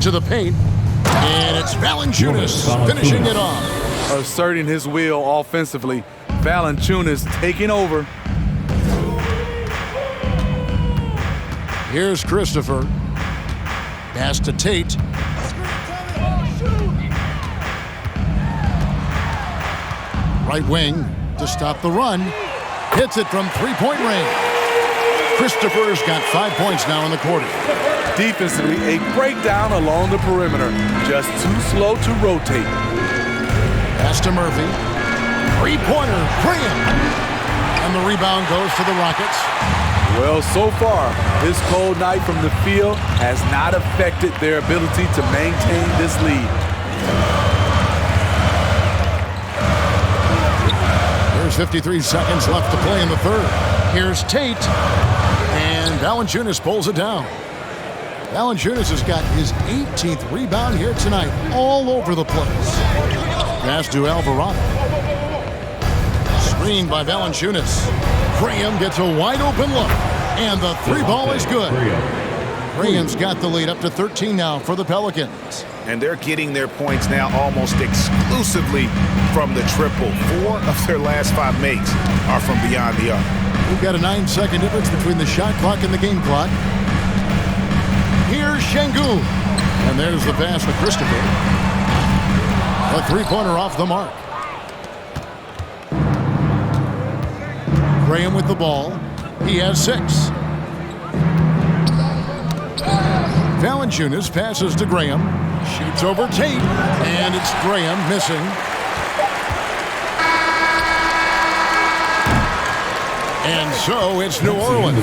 To the paint. And it's Valanciunas finishing it off. Asserting his will offensively. Valanciunas taking over. Here's Christopher. Pass to Tate. Right wing to stop the run. Hits it from three-point range. Christopher's got 5 points now in the quarter. Defensively, a breakdown along the perimeter. Just too slow to rotate. Pass to Murphy. Three-pointer, Graham. And the rebound goes to the Rockets. Well, so far, this cold night from the field has not affected their ability to maintain this lead. There's 53 seconds left to play in the third. Here's Tate. And Valanciunas pulls it down. Valanciunas has got his 18th rebound here tonight, all over the place. Pass to Alvarado. Screened by Valanciunas. Graham gets a wide open look, and the three ball is good. Graham's got the lead up to 13 now for the Pelicans. And they're getting their points now almost exclusively from the triple. 4 of their last 5 makes are from beyond the arc. We've got a 9-second difference between the shot clock and the game clock. Here's Şengün. And there's the pass to Christopher. A three-pointer off the mark. Graham with the ball. He has 6. Valanciunas passes to Graham. Shoots over Tate. And it's Graham missing. And so it's New Orleans.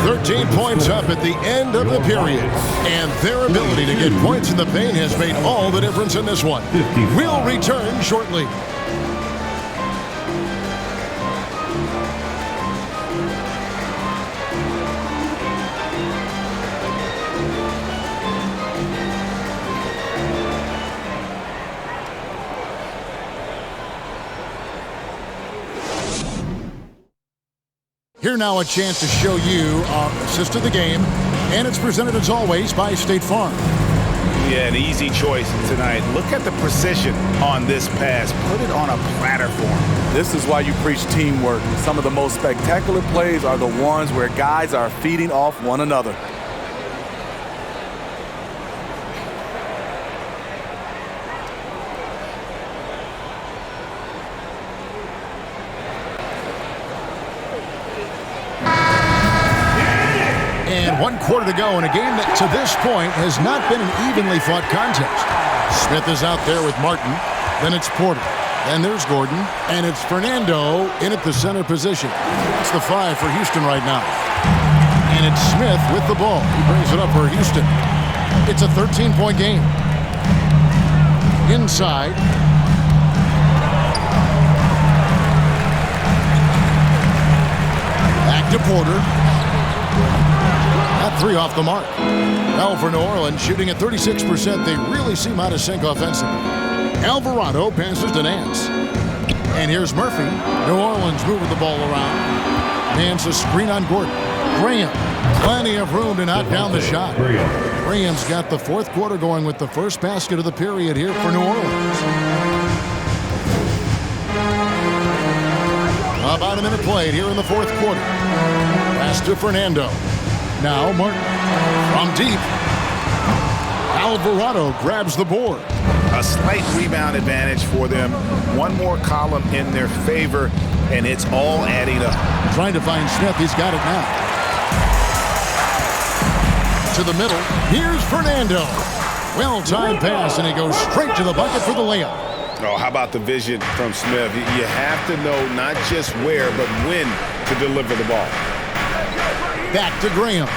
13 points up at the end of the period. And their ability to get points in the paint has made all the difference in this one. We'll return shortly. Here now a chance to show you our assist of the game, and it's presented as always by State Farm. Yeah, an easy choice tonight. Look at the precision on this pass. Put it on a platter for him. This is why you preach teamwork. Some of the most spectacular plays are the ones where guys are feeding off one another. And 1 quarter to go in a game that to this point has not been an evenly fought contest. Smith is out there with Martin. Then it's Porter. Then there's Gordon. And it's Fernando in at the center position. It's the 5 for Houston right now. And it's Smith with the ball. He brings it up for Houston. It's a 13-point game. Inside. Back to Porter. That 3 off the mark. Now for New Orleans, shooting at 36%, they really seem out of sync offensively. Alvarado passes to Nance. And here's Murphy. New Orleans moving the ball around. Nance a screen on Gordon. Graham, plenty of room to knock down the shot. Graham's got the 4th quarter going with the first basket of the period here for New Orleans. About a minute played here in the 4th quarter. Pass to Fernando. Now Martin from deep. Alvarado grabs the board. A slight rebound advantage for them. One more column in their favor, and it's all adding up. Trying to find Smith. He's got it now. To the middle. Here's Fernando. Well-timed pass, and he goes straight to the bucket for the layup. Oh, how about the vision from Smith? You have to know not just where, but when to deliver the ball. Back to Graham.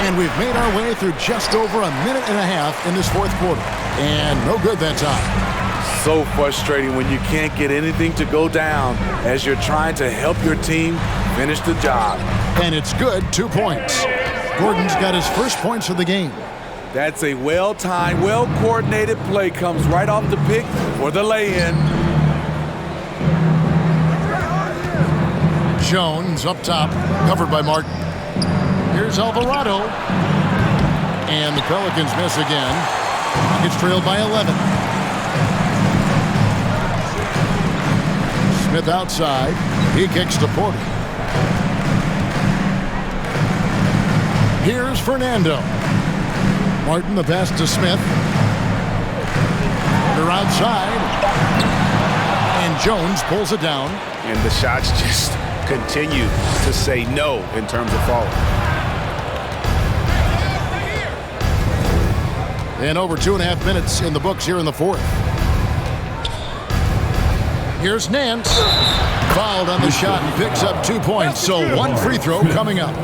And we've made our way through just over a minute and a half in this fourth quarter. And no good that time. So frustrating when you can't get anything to go down as you're trying to help your team finish the job. And it's good, 2 points. Gordon's got his first points of the game. That's a well-timed, well-coordinated play. Comes right off the pick for the lay-in. Jones up top, covered by Martin. Here's Alvarado. And the Pelicans miss again. It's trailed by 11. Smith outside. He kicks to Porter. Here's Fernando. Martin, the pass to Smith. They're outside. And Jones pulls it down. And the shots just continue to say no in terms of falling. And over 2.5 minutes in the books here in the fourth. Here's Nance. Fouled on the shot and picks up 2 points. So one free throw coming up.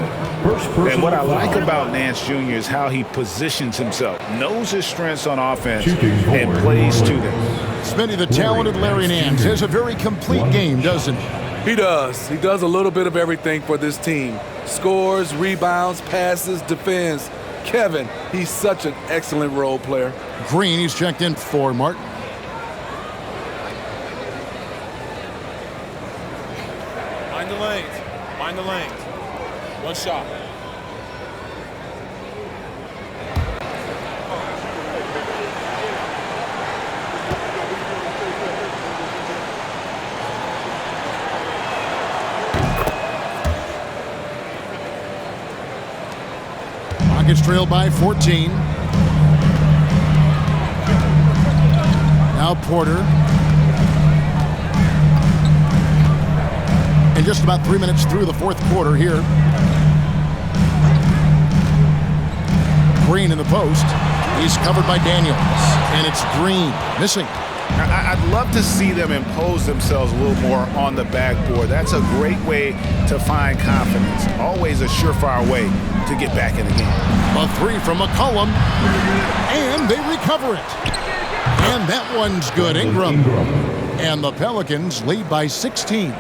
And what I like about Nance Jr. is how he positions himself, knows his strengths on offense, and plays to them. Smitty, the talented Larry Nance has a very complete game, doesn't he? He does. He does a little bit of everything for this team. Scores, rebounds, passes, defends. Kevin, he's such an excellent role player. Green, he's checked in for Martin. Mind the lanes. Mind the lanes. One shot. Rockets trail by 14. Now Porter. And just about 3 minutes through the fourth quarter here. Green in the post. He's covered by Daniels. And it's Green missing. I'd love to see them impose themselves a little more on the backboard. That's a great way to find confidence. Always a surefire way to get back in the game. A three from McCollum. And they recover it. And that one's good. Ingram. And the Pelicans lead by 16.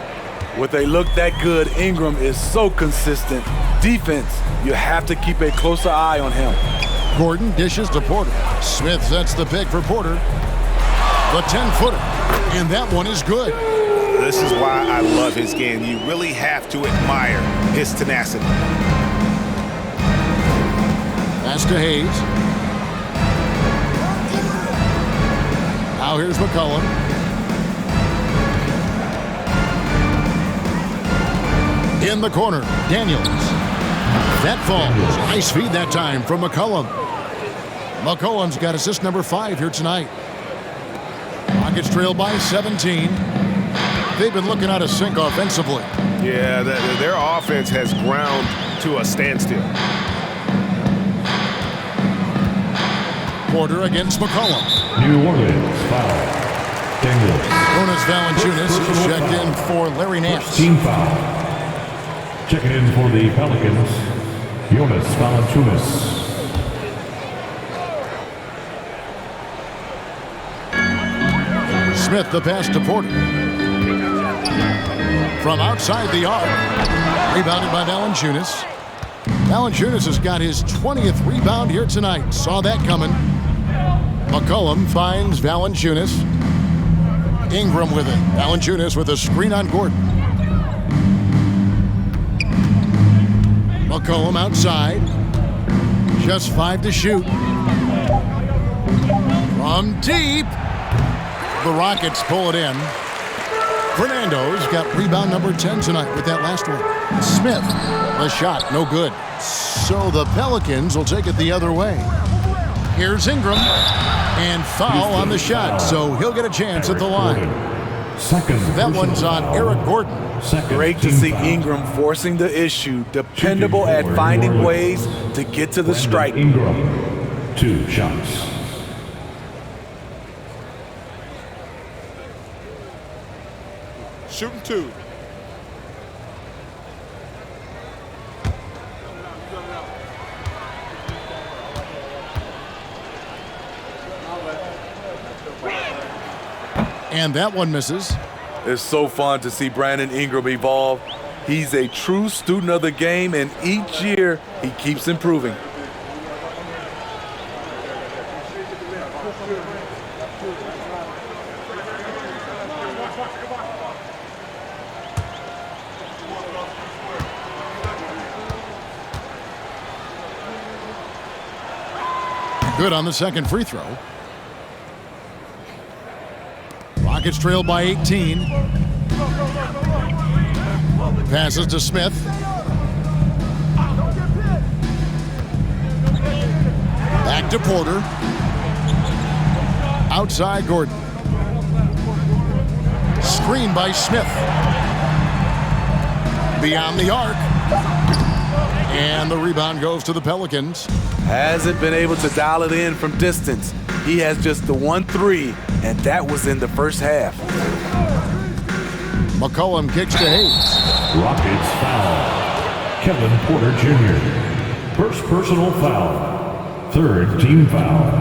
With a look that good, Ingram is so consistent. Defense, you have to keep a closer eye on him. Gordon dishes to Porter. Smith sets the pick for Porter. The 10-footer. And that one is good. This is why I love his game. You really have to admire his tenacity. Pass to Hayes. Now here's McCollum. In the corner, Daniels. That falls. Nice feed that time from McCollum. McCollum's got assist number 5 here tonight. Rockets trail by 17. They've been looking out of sync offensively. Yeah, their offense has ground to a standstill. Porter against McCollum. New Orleans foul. Daniels. Jonas Valanciunas is checked in for Larry Nance. Team foul. Checking in for the Pelicans, Jonas Valanciunas. Smith the pass to Porter. From outside the arc. Rebounded by Valanciunas. Valanciunas has got his 20th rebound here tonight. Saw that coming. McCollum finds Valanciunas. Ingram with it. Valanciunas with a screen on Gordon. McCollum outside. Just 5 to shoot. From deep. The Rockets pull it in. Fernando's got rebound number 10 tonight with that last one. Smith, the shot, no good. So the Pelicans will take it the other way. Here's Ingram. And foul on the shot, so he'll get a chance at the line. That one's on Eric Gordon. Great to see Ingram forcing the issue, dependable at finding ways to get to the stripe. 2 shots. Shooting 2. And that one misses. It's so fun to see Brandon Ingram evolve. He's a true student of the game, and each year he keeps improving. Good on the second free throw. Rockets trail by 18. Passes to Smith. Back to Porter. Outside Gordon. Screen by Smith. Beyond the arc. And the rebound goes to the Pelicans. Hasn't been able to dial it in from distance. He has just the 1-3, and that was in the first half. McCollum kicks to Hayes. Rockets foul. Kevin Porter Jr. First personal foul. Third team foul.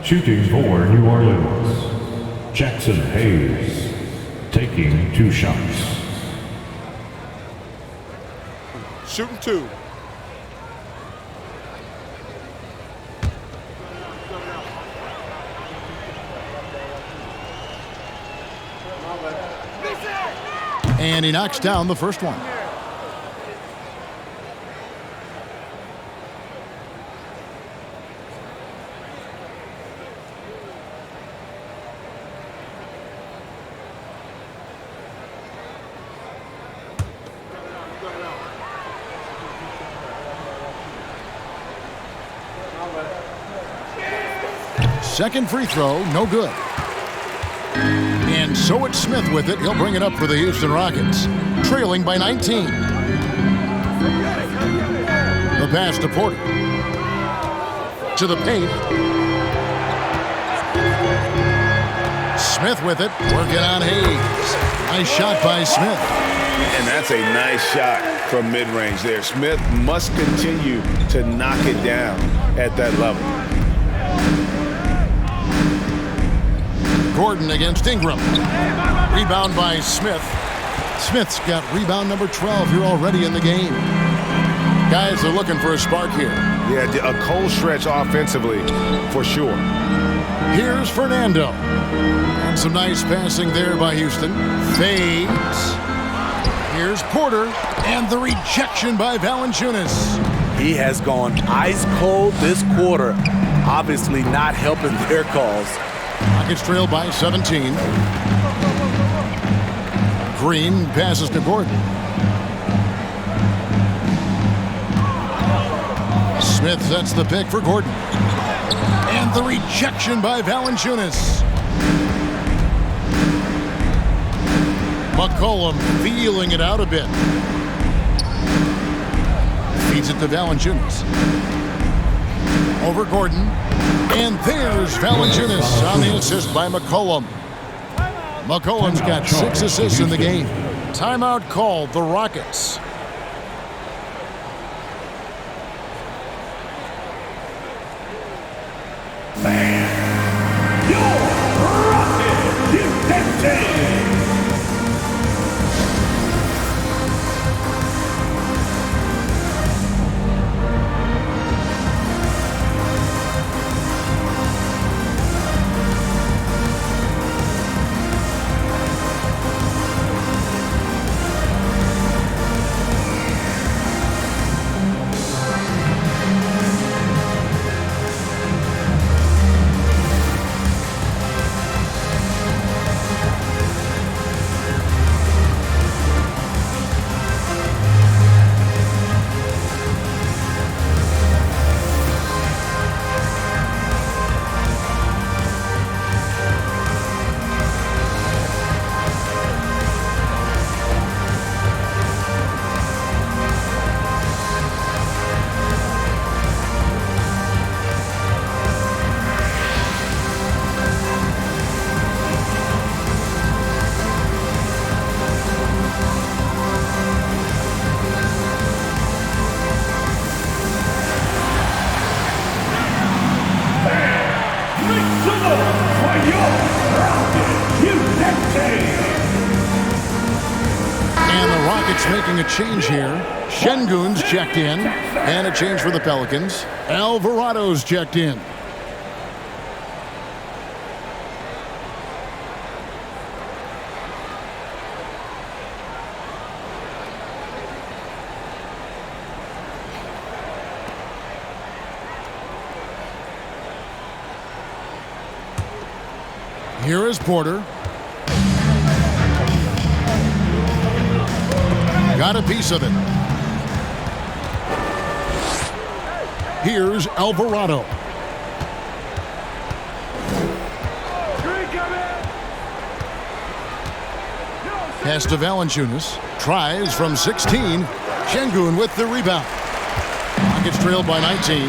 Shooting for New Orleans. Jackson Hayes taking 2 shots. Shooting 2. And he knocks down the first one. Second free throw, no good. And so it's Smith with it. He'll bring it up for the Houston Rockets, trailing by 19. The pass to Porter. To the paint. Smith with it, working on Hayes. Nice shot by Smith. And that's a nice shot from mid-range there. Smith must continue to knock it down at that level. Gordon against Ingram. Rebound by Smith. Smith's got rebound number 12 here already in the game. Guys are looking for a spark here. Yeah, a cold stretch offensively for sure. Here's Fernando. And some nice passing there by Houston. Fades. Here's Porter. And the rejection by Valanciunas. He has gone ice cold this quarter, obviously not helping their cause. Rockets trail by 17. Green passes to Gordon. Smith sets the pick for Gordon. And the rejection by Valanciunas. McCollum feeling it out a bit. Feeds it to Valanciunas. Over Gordon. And there's Valanciunas on the assist by McCollum. McCollum's got 6 assists in the game. Timeout called the Rockets. Hornets making a change here. Şengün's checked in. And a change for the Pelicans. Alvarado's checked in. Here is Porter. Got a piece of it. Here's Alvarado. Pass to Valanciunas. Tries from 16. Şengün with the rebound. Rockets trailed by 19.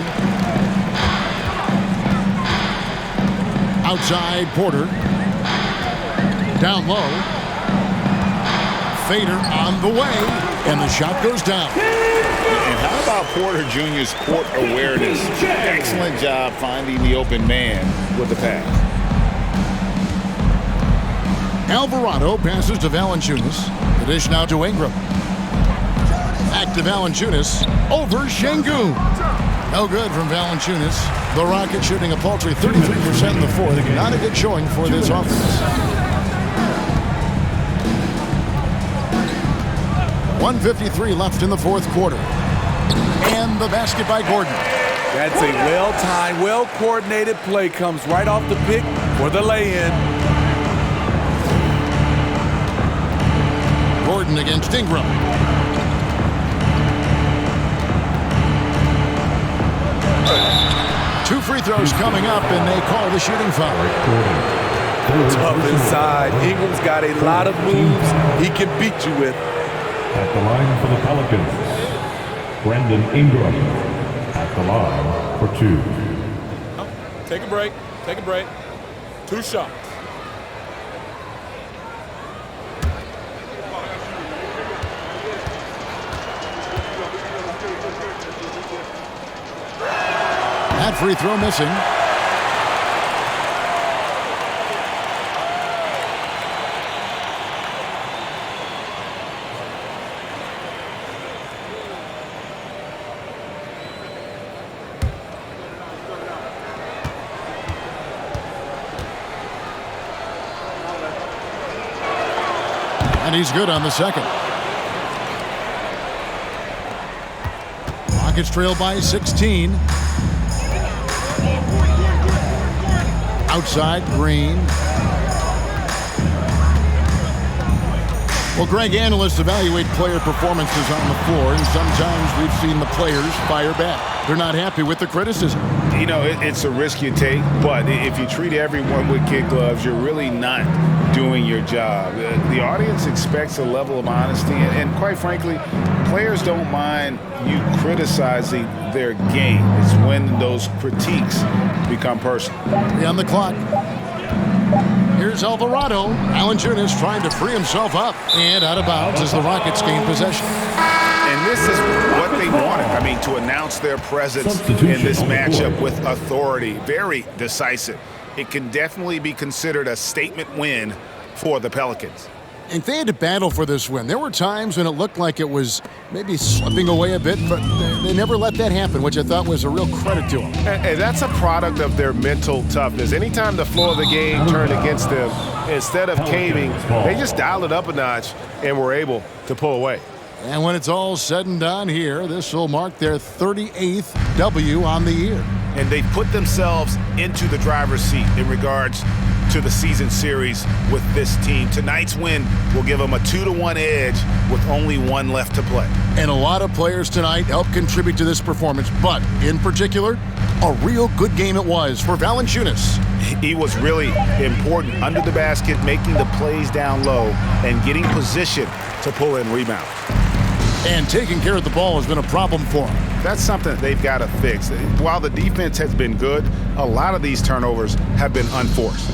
Outside Porter. Down low. Fader on the way. And the shot goes down. And how about Porter Jr.'s court awareness? Excellent job finding the open man with the pass. Alvarado passes to Valanciunas. The dish now to Ingram. Back to Valanciunas. Over Şengün. No good from Valanciunas. The Rockets shooting a paltry 33% in the fourth. Not a good showing for this offense. 1:53 left in the fourth quarter. And the basket by Gordon. That's a well-timed, well-coordinated play. Comes right off the pick for the lay-in. Gordon against Ingram. Two free throws coming up, and they call the shooting foul. Tough inside. Ingram's got a lot of moves he can beat you with. At the line for the Pelicans, Brandon Ingram. At the line for two. Take a break. Take a break. 2 shots. That free throw missing. And he's good on the second. Rockets trail by 16. Outside, Green. Well, Greg, analysts evaluate player performances on the floor, and sometimes we've seen the players fire back. They're not happy with the criticism. You know, it's a risk you take, but if you treat everyone with kid gloves, you're really not doing your job. The audience expects a level of honesty, and quite frankly, players don't mind you criticizing their game. It's when those critiques become personal. 3 on the clock. Here's Alvarado. Valanciunas trying to free himself up. And out of bounds as the Rockets gain possession. And this is what they wanted. I mean, to announce their presence in this matchup with authority. Very decisive. It can definitely be considered a statement win for the Pelicans. And they had to battle for this win. There were times when it looked like it was maybe slipping away a bit, but they never let that happen, which I thought was a real credit to them. And that's a product of their mental toughness. Anytime the flow of the game turned against them, instead of caving, they just dialed it up a notch and were able to pull away. And when it's all said and done here, this will mark their 38th W on the year. And they've put themselves into the driver's seat in regards to the season series with this team. Tonight's win will give them a 2-1 edge with only 1 left to play. And a lot of players tonight helped contribute to this performance, but in particular, a real good game it was for Valanciunas. He was really important under the basket, making the plays down low and getting position to pull in rebounds. And taking care of the ball has been a problem for him. That's something they've got to fix. While the defense has been good, a lot of these turnovers have been unforced.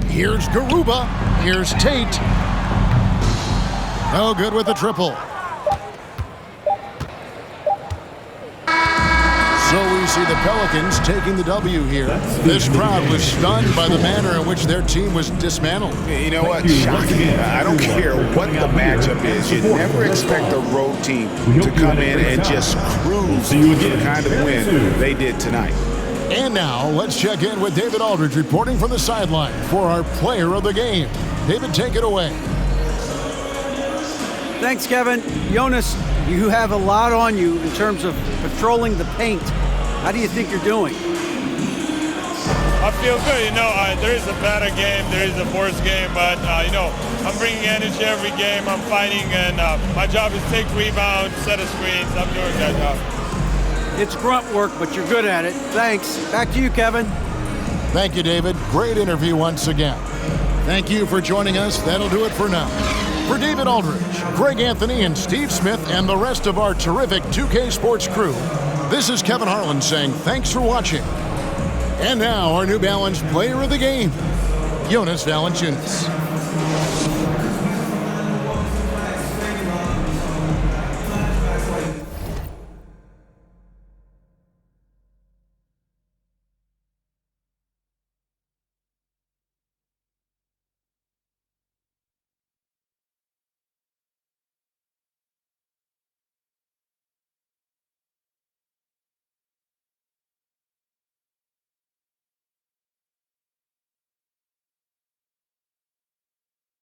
Here's Garuba. Here's Tate. No good with the triple. So we see the Pelicans taking the W here. This crowd was stunned by the manner in which their team was dismantled. You know what? Shocking. I don't care what the matchup is. You never expect a road team to come in and just cruise the kind of win they did tonight. And now, let's check in with David Aldridge reporting from the sideline for our player of the game. David, take it away. Thanks, Kevin. Jonas, you have a lot on you in terms of patrolling the paint. How do you think you're doing? I feel good. There is a better game, there is a worse game, but, I'm bringing energy every game. I'm fighting, and my job is take rebounds, set of screens. I'm doing that job. It's grunt work, but you're good at it. Thanks. Back to you, Kevin. Thank you, David. Great interview once again. Thank you for joining us. That'll do it for now. For David Aldridge, Greg Anthony, and Steve Smith, and the rest of our terrific 2K Sports crew, this is Kevin Harlan saying thanks for watching. And now, our New Balance player of the game, Jonas Valanciunas.